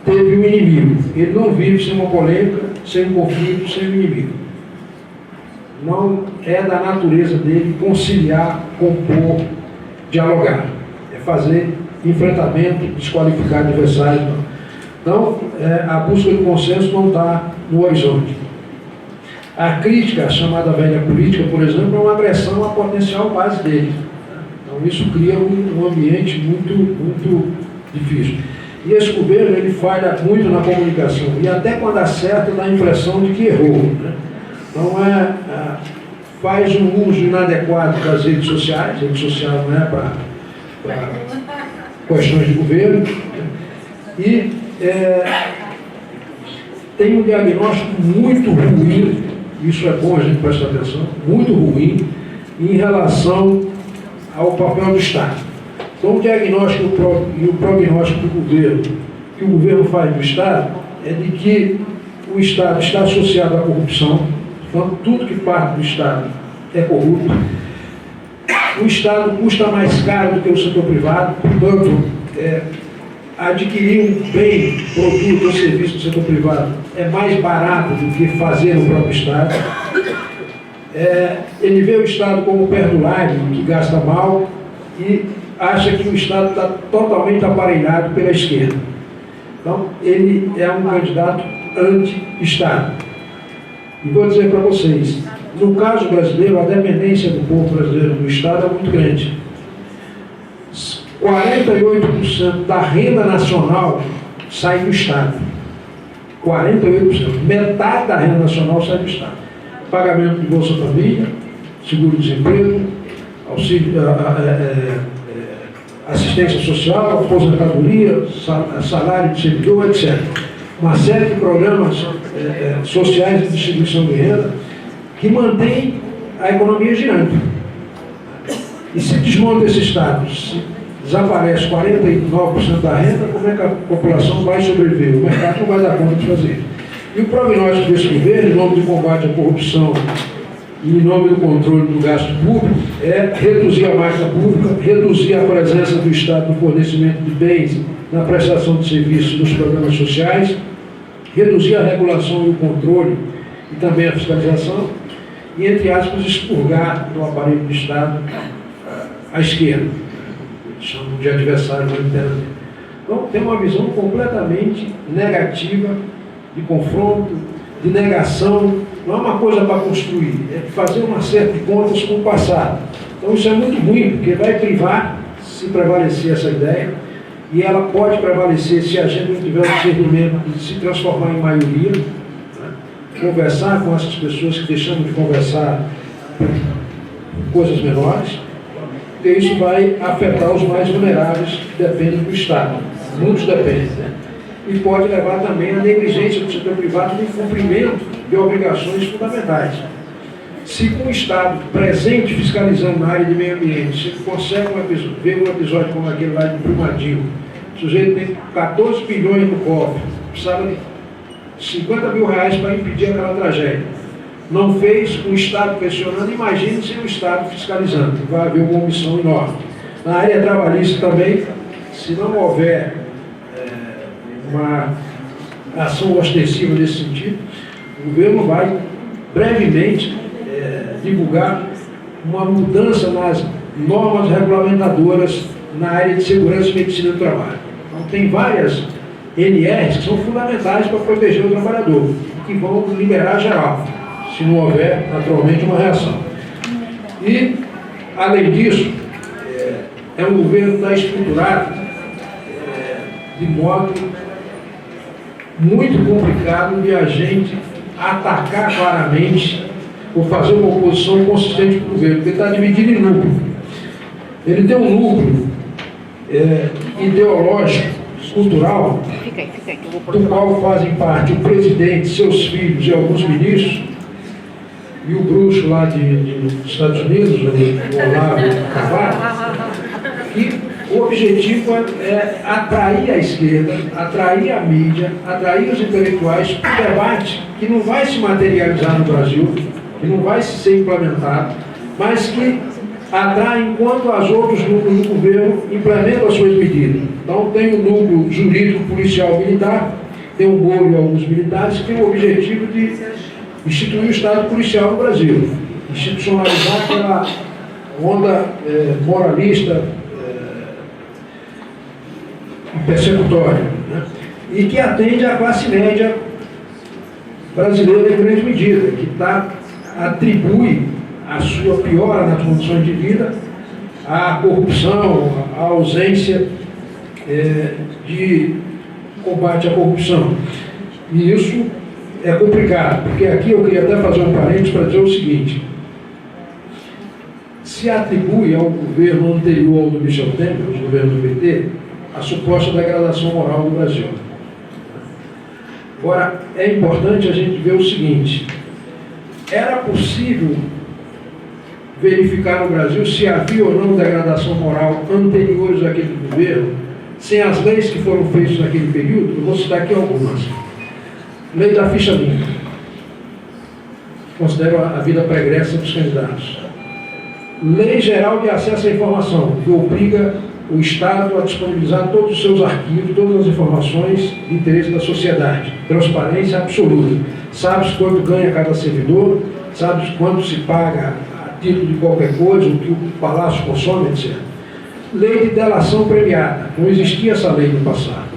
teve um inimigo. Ele não vive sem uma polêmica, sem um conflito, sem um inimigo. Não é da natureza dele conciliar, compor, dialogar. É fazer enfrentamento, desqualificar adversários. Então, a busca do consenso não está no horizonte. A crítica, a chamada velha política, por exemplo, é uma agressão à potencial base dele. Então, isso cria um ambiente muito difícil. E esse governo, ele falha muito na comunicação. E até quando acerta, dá a impressão de que errou, né? Então, faz um uso inadequado das redes sociais. Rede social não é para questões de governo. Né? E tem um diagnóstico muito ruim, isso é bom a gente prestar atenção, muito ruim, em relação ao papel do Estado. Então, o diagnóstico e o prognóstico do governo, que o governo faz do Estado, é de que o Estado está associado à corrupção. Então, tudo que parte do Estado é corrupto. O Estado custa mais caro do que o setor privado, portanto, adquirir um bem, produto ou serviço do setor privado é mais barato do que fazer no próprio Estado. Ele vê o Estado como perdulário, que gasta mal, e acha que o Estado está totalmente aparelhado pela esquerda. Então, ele é um candidato anti-Estado. E vou dizer para vocês, no caso brasileiro, a dependência do povo brasileiro do Estado é muito grande. 48% da renda nacional sai do Estado. 48%. Metade da renda nacional sai do Estado. Pagamento de Bolsa Família, seguro-desemprego, auxílio, assistência social, aposentadoria, salário de servidor, etc. Uma série de programas sociais de distribuição de renda que mantém a economia girando. E se desmonta esse Estado, se desaparece 49% da renda, como é que a população vai sobreviver? O mercado não vai dar conta de fazer. E o prognóstico desse governo, em nome do combate à corrupção e em nome do controle do gasto público, é reduzir a máquina pública, reduzir a presença do Estado no fornecimento de bens, na prestação de serviços nos programas sociais, reduzir a regulação e o controle e também a fiscalização e, entre aspas, expurgar do aparelho do Estado a esquerda. Eles chamam de adversário no interno. Então, tem uma visão completamente negativa de confronto, de negação. Não é uma coisa para construir, é fazer um acerto de contas com o passado. Então isso é muito ruim, porque vai privar, se prevalecer essa ideia, e ela pode prevalecer se a gente não tiver o discernimento de se transformar em maioria, né? Conversar com essas pessoas que deixamos de conversar por coisas menores, porque isso vai afetar os mais vulneráveis que dependem do Estado. Muitos dependem, né? E pode levar também à negligência do setor privado no cumprimento de obrigações fundamentais. Se com o Estado presente fiscalizando na área de meio ambiente, se consegue ver um episódio como aquele lá de Brumadinho, o sujeito tem 14 bilhões no cofre, precisava de 50 mil reais para impedir aquela tragédia. Não fez com o Estado pressionando, imagine sem o Estado fiscalizando, vai haver uma omissão enorme. Na área trabalhista também, se não houver uma ação ostensiva nesse sentido, o governo vai brevemente divulgar uma mudança nas normas regulamentadoras na área de segurança e medicina do trabalho. Então tem várias NRs que são fundamentais para proteger o trabalhador, que vão liberar geral, se não houver, naturalmente, uma reação. E, além disso, é um governo que está estruturado de modo muito complicado de a gente atacar claramente ou fazer uma oposição consistente para o governo, porque está dividido em núcleo. Ele tem um núcleo ideológico, cultural, do qual fazem parte o presidente, seus filhos e alguns ministros, e o bruxo lá dos Estados Unidos, o Olavo Carvalho, que o objetivo é atrair a esquerda, atrair a mídia, atrair os intelectuais para um debate que não vai se materializar no Brasil, que não vai ser implementado, mas que atrai enquanto as outros núcleos do governo implementam as suas medidas. Então tem o núcleo jurídico, policial, militar, tem o Moro e alguns militares que têm o objetivo de instituir o Estado policial no Brasil, institucionalizar aquela onda moralista persecutória, né? E que atende à classe média brasileira em grande medida, que atribui a sua piora nas condições de vida à corrupção, à ausência de combate à corrupção. E isso é complicado, porque aqui eu queria até fazer um parênteses para dizer o seguinte: se atribui ao governo anterior ao do Michel Temer, os governos do PT, a suposta degradação moral do Brasil. Agora, é importante a gente ver o seguinte: era possível verificar no Brasil se havia ou não degradação moral anteriores àquele governo, sem as leis que foram feitas naquele período? Eu vou citar aqui algumas. Lei da ficha limpa, considero a vida pregressa dos candidatos. Lei Geral de Acesso à Informação, que obriga o Estado a disponibilizar todos os seus arquivos, todas as informações de interesse da sociedade. Transparência absoluta. Sabe-se quanto ganha cada servidor, sabe-se quanto se paga a título de qualquer coisa, o que o palácio consome, etc. Lei de delação premiada. Não existia essa lei no passado,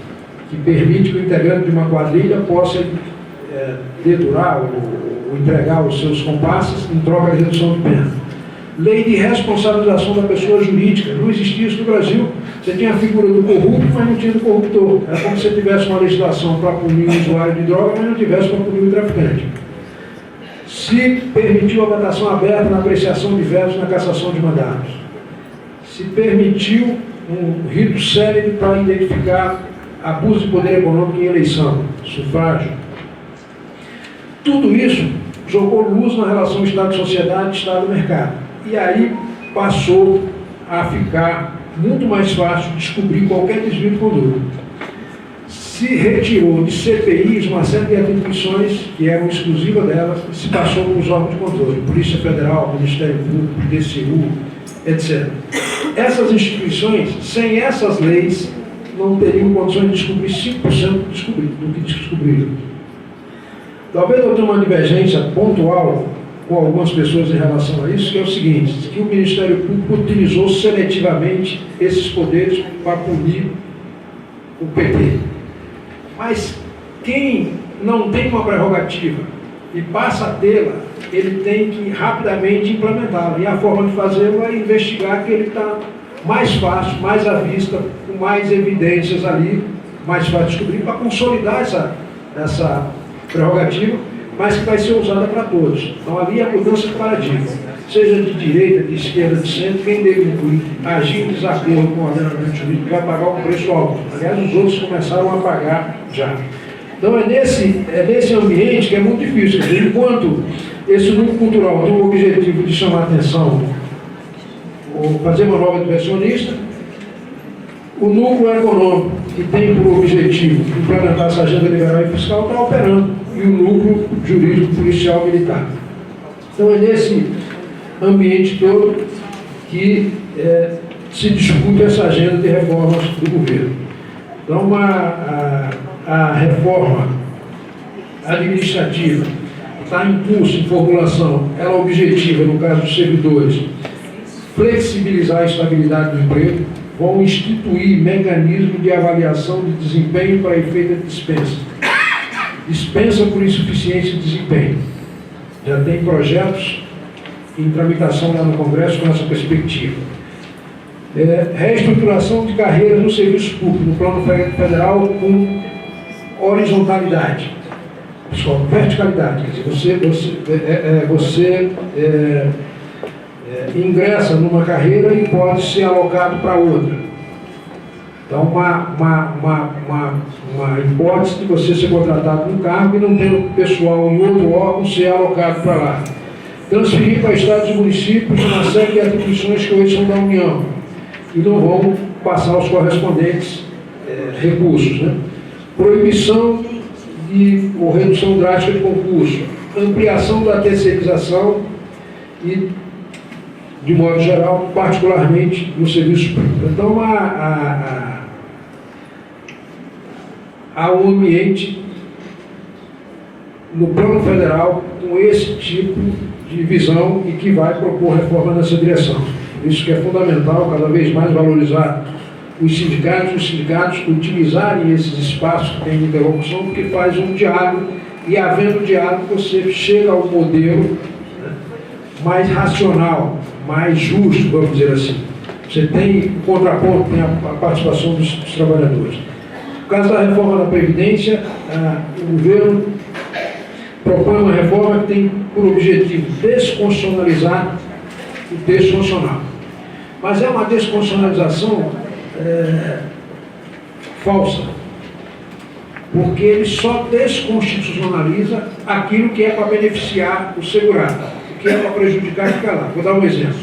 que permite que o integrante de uma quadrilha possa dedurar ou entregar os seus compasses em troca de redução de pena. Lei de responsabilização da pessoa jurídica. Não existia isso no Brasil. Você tinha a figura do corrupto, mas não tinha do corruptor. Era como se você tivesse uma legislação para punir o usuário de droga, mas não tivesse para punir o traficante. Se permitiu a votação aberta na apreciação de vetos na cassação de mandatos. Se permitiu um rito célere para identificar abuso de poder econômico em eleição, sufrágio. Tudo isso jogou luz na relação Estado-sociedade, Estado-mercado. E aí passou a ficar muito mais fácil descobrir qualquer desvio de conduta. Se retirou de CPIs uma série de atribuições que eram exclusivas delas e se passou para os órgãos de controle, Polícia Federal, Ministério Público, TCU, etc. Essas instituições, sem essas leis, não teriam condições de descobrir 5% do que descobriram. Talvez eu tenha uma divergência pontual com algumas pessoas em relação a isso, que é o seguinte, que o Ministério Público utilizou seletivamente esses poderes para punir o PT. Mas quem não tem uma prerrogativa e passa a tê-la, ele tem que rapidamente implementá-la. E a forma de fazê-lo é investigar que ele está mais fácil, mais à vista, com mais evidências ali, mais fácil de descobrir, para consolidar essa prerrogativa, mas que vai ser usada para todos. Então ali é a mudança de paradigma. Seja de direita, de esquerda, de centro, quem deve incluir, agir em desacordo com o ordenamento jurídico vai pagar um preço alto. Aliás, os outros começaram a pagar já. Então é nesse ambiente que é muito difícil. Enquanto esse núcleo cultural tem o objetivo de chamar a atenção, ou fazer uma nova diversionista, o núcleo econômico, que tem por objetivo implementar essa agenda liberal e fiscal, está operando, e o núcleo jurídico, policial, militar. Então é nesse ambiente todo que se discute essa agenda de reformas do governo. Então a reforma administrativa está em curso, em formulação, ela é objetiva, no caso dos servidores, flexibilizar a estabilidade do emprego, vão instituir mecanismo de avaliação de desempenho para efeito de dispensa. Dispensa por insuficiência de desempenho. Já tem projetos em tramitação lá no Congresso com essa perspectiva. Reestruturação de carreiras no serviço público, no plano federal, com horizontalidade. Pessoal, verticalidade. Quer dizer, você ingressa numa carreira e pode ser alocado para outra. Então, uma hipótese de você ser contratado num cargo e não ter o pessoal em outro órgão ser alocado para lá. Transferir para estados e municípios uma série de atribuições que hoje são da União e não vão passar os correspondentes recursos. Né? Proibição ou redução drástica de concurso, ampliação da terceirização e, de modo geral, particularmente no serviço público. Então, há um ambiente no plano federal com esse tipo de visão e que vai propor reforma nessa direção. Por isso que é fundamental cada vez mais valorizar os sindicatos utilizarem esses espaços que têm de interlocução, porque faz um diálogo, e havendo diálogo você chega ao modelo mais racional, mais justo, vamos dizer assim. Você tem o contraponto, tem a participação dos trabalhadores. No caso da reforma da Previdência, o governo propõe uma reforma que tem por objetivo desconstitucionalizar o texto constitucional. Mas é uma desconstitucionalização falsa, porque ele só desconstitucionaliza aquilo que é para beneficiar o segurado, o que é para prejudicar fica lá. Vou dar um exemplo.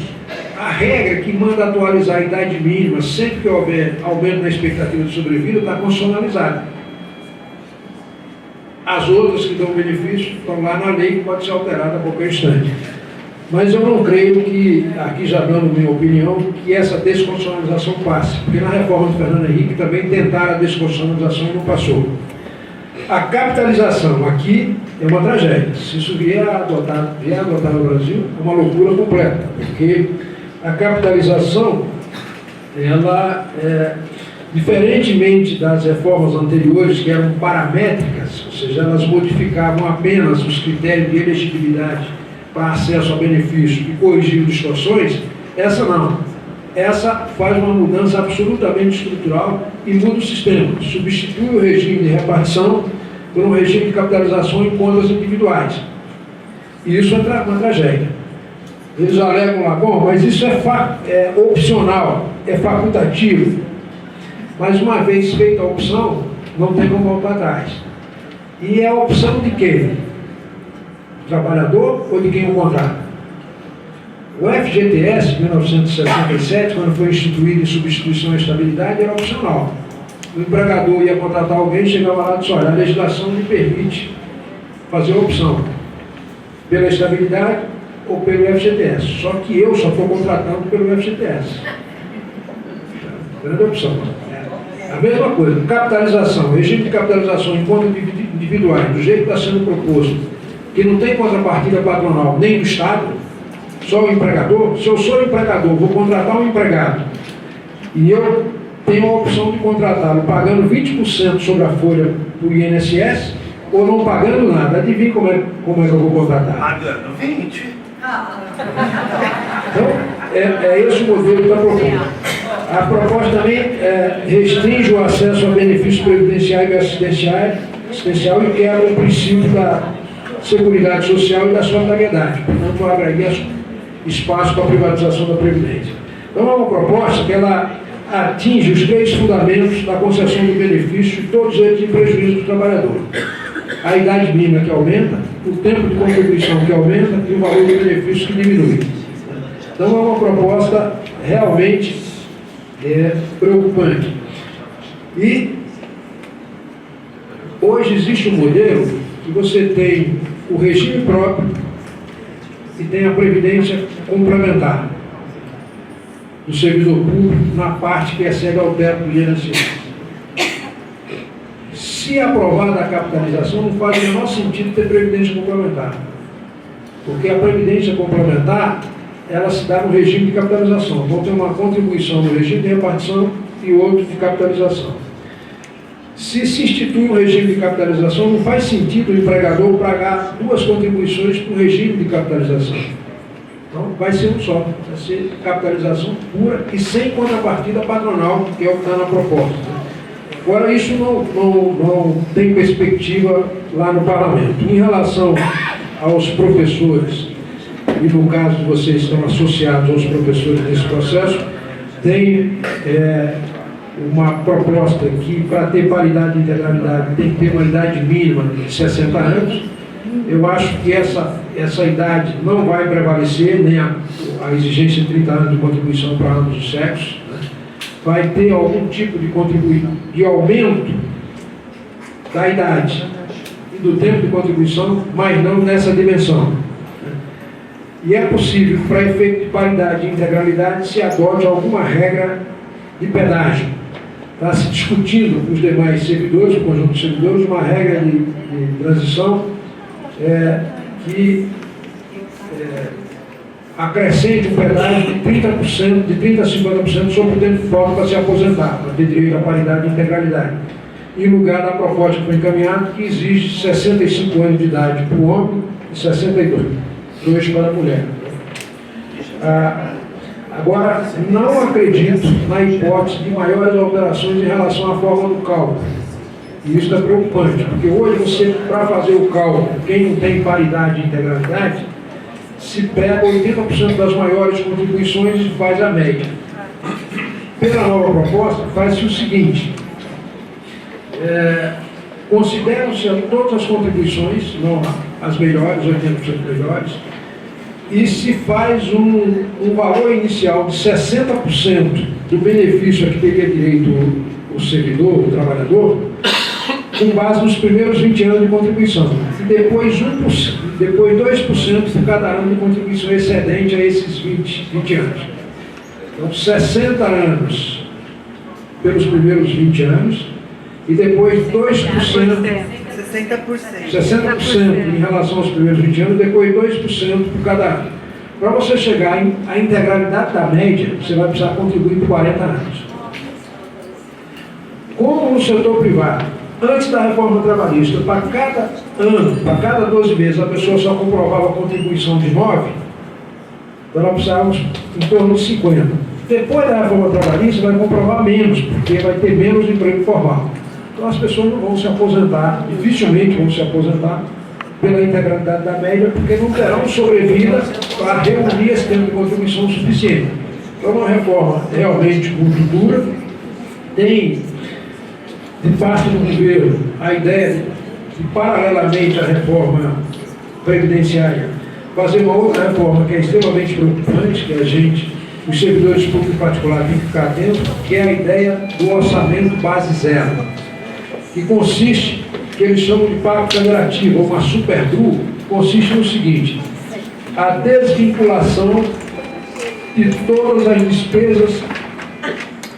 A regra que manda atualizar a idade mínima sempre que houver aumento na expectativa de sobrevida está constitucionalizada. As outras que dão benefício estão lá na lei, que pode ser alterada a qualquer instante. Mas eu não creio que, aqui já dando minha opinião, que essa desconstitucionalização passe, porque na reforma do Fernando Henrique também tentaram a desconstitucionalização e não passou. A capitalização aqui é uma tragédia. Se isso vier adotar no Brasil, é uma loucura completa, porque a capitalização, ela, diferentemente das reformas anteriores, que eram paramétricas, seja, elas modificavam apenas os critérios de elegibilidade para acesso a benefício e corrigiam distorções, essa não. Essa faz uma mudança absolutamente estrutural e muda o sistema. Substitui o regime de repartição por um regime de capitalização em contas individuais. E isso é uma tragédia. Eles alegam lá, bom, mas isso é opcional, é facultativo. Mas uma vez feita a opção, não tem como voltar atrás. E é a opção de quem? Do trabalhador ou de quem o contrata? O FGTS, de 1967, quando foi instituído em substituição à estabilidade, era opcional. O empregador ia contratar alguém, chegava lá e disse, olha, a legislação me permite fazer a opção pela estabilidade ou pelo FGTS. Só que eu só estou contratando pelo FGTS. Grande opção. A mesma coisa, capitalização, regime de capitalização em contas individuais, do jeito que está sendo proposto, que não tem contrapartida patronal nem do Estado, só o empregador. Se eu sou empregador, vou contratar um empregado e eu tenho a opção de contratá-lo pagando 20% sobre a folha do INSS ou não pagando nada. Adivinha como é que eu vou contratar? Pagando 20%. Então, é esse o modelo que está proposto. A proposta também restringe o acesso a benefícios previdenciais e assistencial e quebra o princípio da Seguridade Social e da solidariedade. Portanto, abre aí espaço para a privatização da Previdência. Então, é uma proposta que ela atinge os 3 fundamentos da concessão do benefício, e todos eles em prejuízo do trabalhador. A idade mínima que aumenta, o tempo de contribuição que aumenta e o valor do benefício que diminui. Então, é uma proposta realmente preocupante. E hoje existe um modelo que você tem o regime próprio e tem a previdência complementar do servidor público na parte que excede ao teto do INSS. Se aprovada a capitalização, não faz o menor sentido ter previdência complementar, porque a previdência complementar ela se dá no regime de capitalização. Vão ter uma contribuição no regime de repartição e outro de capitalização. Se se institui um regime de capitalização, não faz sentido o empregador pagar 2 contribuições para o regime de capitalização. Então, vai ser um só. Vai ser capitalização pura e sem contrapartida patronal, que é o que está na proposta. Agora, isso não tem perspectiva lá no Parlamento. Em relação aos professores, e no caso de vocês estão associados aos professores nesse processo, tem uma proposta que, para ter paridade e integralidade, tem que ter uma idade mínima de 60 anos. Eu acho que essa idade não vai prevalecer, nem a exigência de 30 anos de contribuição para ambos os sexos. Né? Vai ter algum tipo de aumento da idade e do tempo de contribuição, mas não nessa dimensão. E é possível que, para efeito de paridade e integralidade, se adote alguma regra de pedágio. Está se discutindo com os demais servidores, o conjunto de servidores, uma regra de transição que acrescente um pedágio de 30%, de 30% a 50% sobre o tempo de falta para se aposentar, para ter direito à paridade e integralidade. Em lugar da proposta que foi encaminhada, que exige 65 anos de idade para o homem e 62 para a mulher. Agora, não acredito na hipótese de maiores alterações em relação à forma do cálculo. E isso é preocupante, porque hoje você, para fazer o cálculo, quem não tem paridade e integralidade, se pega 80% das maiores contribuições e faz a média. Pela nova proposta, faz-se o seguinte: consideram-se todas as contribuições, não as melhores, 80% melhores, e se faz um valor inicial de 60% do benefício a que teria direito o servidor, o trabalhador, com base nos primeiros 20 anos de contribuição. E depois 1%, depois 2% por cada ano de contribuição excedente a esses 20 anos. Então, 60 anos pelos primeiros 20 anos e depois 2%. 60% em relação aos primeiros 20 anos, depois 2% por cada ano. Para você chegar à integralidade da média, você vai precisar contribuir por 40 anos. Como no setor privado Antes da reforma trabalhista, para cada ano, para cada 12 meses, a pessoa só comprovava a contribuição de 9, então nós precisávamos em torno de 50. Depois da reforma trabalhista, vai comprovar menos, porque vai ter menos emprego formal. Então as pessoas não vão se aposentar, dificilmente vão se aposentar pela integralidade da média, porque não terão sobrevida para reunir esse tempo de contribuição suficiente. Então, uma reforma realmente muito dura, tem de parte do governo a ideia de, paralelamente à reforma previdenciária, fazer uma outra reforma que é extremamente preocupante, que a gente, os servidores públicos em particular, têm que ficar atentos, que é a ideia do orçamento base zero, que consiste, que eles chamam de pacto federativo, ou uma superdru, consiste no seguinte: a desvinculação de todas as despesas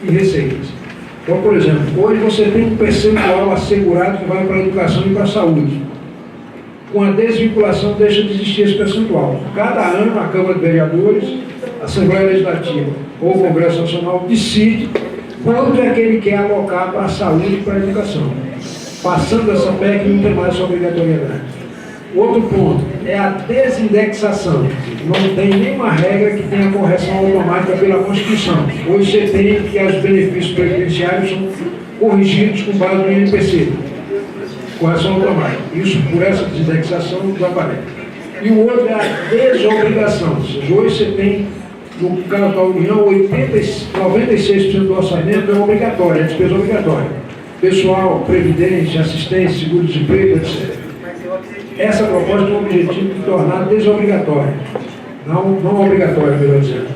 e receitas. Então, por exemplo, hoje você tem um percentual assegurado que vai para a educação e para a saúde. Com a desvinculação deixa de existir esse percentual. Cada ano a Câmara de Vereadores, a Assembleia Legislativa ou o Congresso Nacional decide quanto é que ele quer alocar para a saúde e para a educação. Passando essa PEC não tem mais essa obrigatoriedade. Outro ponto é a desindexação. Não tem nenhuma regra que tenha correção automática pela Constituição. Hoje você tem que os benefícios previdenciários são corrigidos com base no INPC. Correção automática. Isso, por essa desindexação, desaparece. E o outro é a desobrigação. Ou seja, hoje você tem, no caso da União, 96% do orçamento é obrigatório, é despesa obrigatória. Pessoal, previdência, assistência, seguro-desemprego, etc. Essa proposta tem o objetivo de tornar desobrigatória, não obrigatória, melhor dizendo.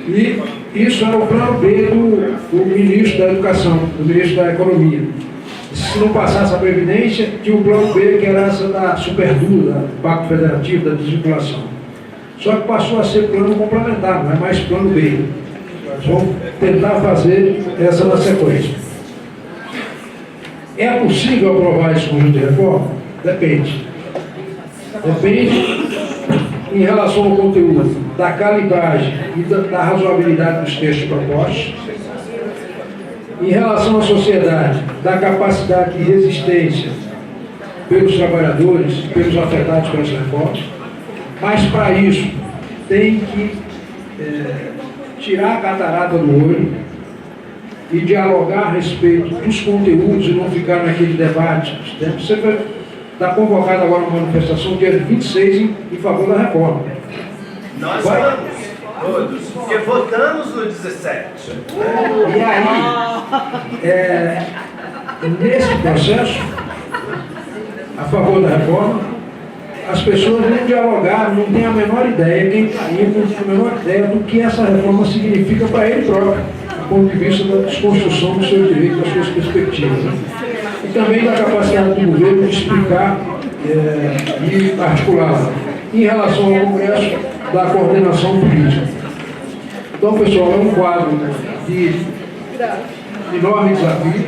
E isso era o plano B do ministro da Educação, do ministro da Economia. Se não passasse a Previdência, tinha o plano B, que era essa da Superdu, do Pacto Federativo, da desvinculação. Só que passou a ser plano complementar, não é mais plano B. Nós vamos tentar fazer essa na sequência. É possível aprovar esse conjunto de reforma? Depende. Depende, em relação ao conteúdo, da calibragem e da razoabilidade dos textos propostos. Em relação à sociedade, da capacidade de resistência pelos trabalhadores, pelos afetados pelas reformas. Mas, para isso, tem que tirar a catarata do olho e dialogar a respeito dos conteúdos e não ficar naquele debate. Você vai estar convocado agora uma manifestação dia 26 em favor da reforma. Nós vamos, todos, porque votamos no 17. E aí, nesse processo, a favor da reforma, as pessoas não dialogaram, não têm a menor ideia, quem está aí não tem a menor ideia do que essa reforma significa para ele próprio, do ponto de vista da desconstrução do seu direito, das suas perspectivas. Né? E também da capacidade do governo de explicar e articular em relação ao Congresso da coordenação política. Então, pessoal, é um quadro de enorme desafio.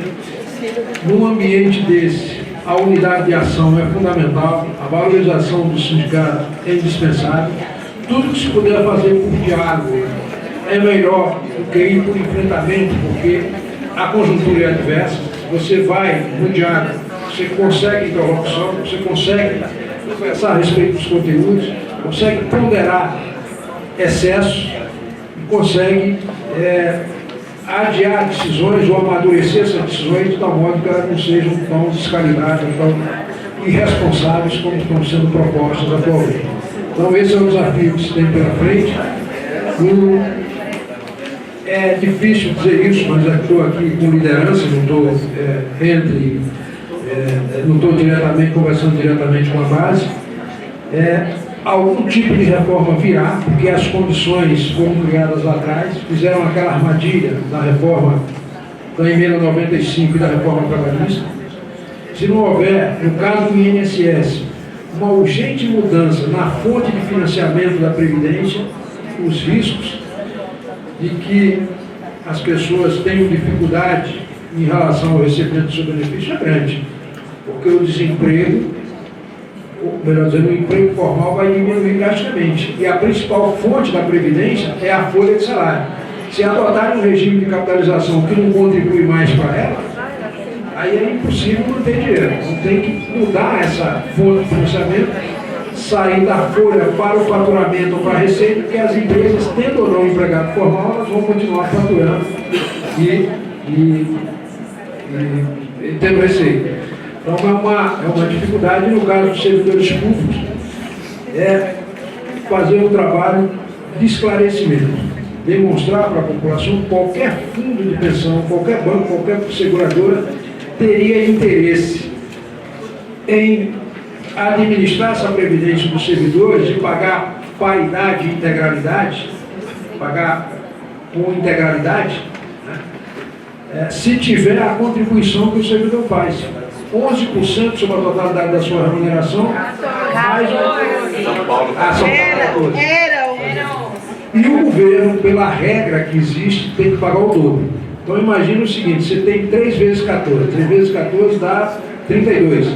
Num ambiente desse, a unidade de ação é fundamental, a valorização do sindicato é indispensável. Tudo que se puder fazer por diálogo é melhor do que ir por enfrentamento, porque a conjuntura é adversa. Você vai no diálogo, você consegue interlocução, você consegue conversar a respeito dos conteúdos, consegue ponderar excessos e consegue adiar decisões ou amadurecer essas decisões de tal modo que elas não sejam tão descalibradas, tão irresponsáveis como estão sendo propostas atualmente. Então esse é o desafio que se tem pela frente. É difícil dizer isso, mas estou aqui com liderança, não estou não estou conversando diretamente com a base. Algum tipo de reforma virá, porque as condições foram criadas lá atrás, fizeram aquela armadilha da reforma da emenda 95 e da reforma trabalhista. Se não houver, no caso do INSS, uma urgente mudança na fonte de financiamento da Previdência, os riscos de que as pessoas tenham dificuldade em relação ao recebimento do seu benefício é grande, porque o desemprego, ou melhor dizendo, o emprego formal vai diminuir drasticamente. E a principal fonte da Previdência é a folha de salário. Se adotarem um regime de capitalização que não contribui mais para ela, aí é impossível manter dinheiro. Então tem que mudar essa fonte de financiamento, sair da folha para o faturamento ou para a receita, porque as empresas, tendo ou não empregado formal, elas vão continuar faturando e tendo receita. Então é uma dificuldade. No caso dos servidores públicos, é fazer um trabalho de esclarecimento, demonstrar para a população que qualquer fundo de pensão, qualquer banco, qualquer seguradora teria interesse em administrar essa previdência dos servidores e pagar paridade e integralidade, pagar com integralidade, né? Se tiver a contribuição que o servidor faz. 11% sobre a totalidade da sua remuneração, mais São Paulo. E o governo, pela regra que existe, tem que pagar o dobro. Então imagina o seguinte, você tem 3 vezes 14. 3 vezes 14 dá 32.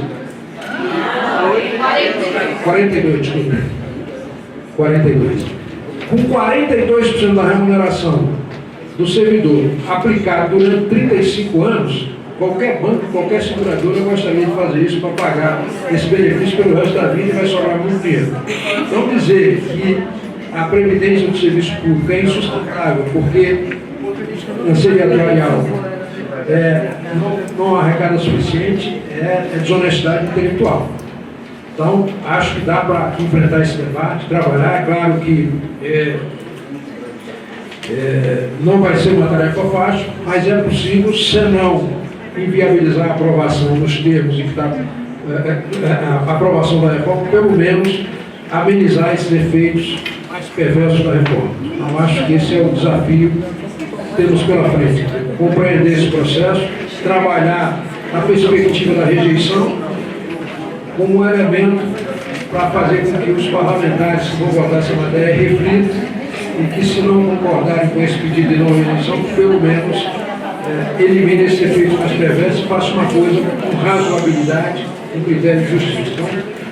42, desculpa. 42. Com 42% da remuneração do servidor aplicado durante 35 anos, qualquer banco, qualquer seguradora gostaria de fazer isso para pagar esse benefício pelo resto da vida e vai sobrar muito dinheiro. Então dizer que a previdência do serviço público é insustentável porque não seria atuarial, não arrecada o suficiente, é desonestidade intelectual. Então, acho que dá para enfrentar esse debate, trabalhar. É claro que não vai ser uma tarefa fácil, mas é possível, se não inviabilizar a aprovação nos termos em que está a aprovação da reforma, pelo menos amenizar esses efeitos mais perversos da reforma. Então, acho que esse é o desafio que temos pela frente. Compreender esse processo, trabalhar na perspectiva da rejeição como um elemento para fazer com que os parlamentares que vão votar essa matéria reflitam e que, se não concordarem com esse pedido de não rejeição, pelo menos elimine esses efeitos mais perversos e faça uma coisa com razoabilidade, com critério de justiça. Então,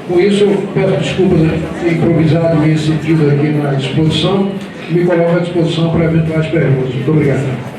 com isso, eu peço desculpas por ter improvisado nesse sentido aqui na exposição e me coloco à disposição para eventuais perguntas. Muito obrigado.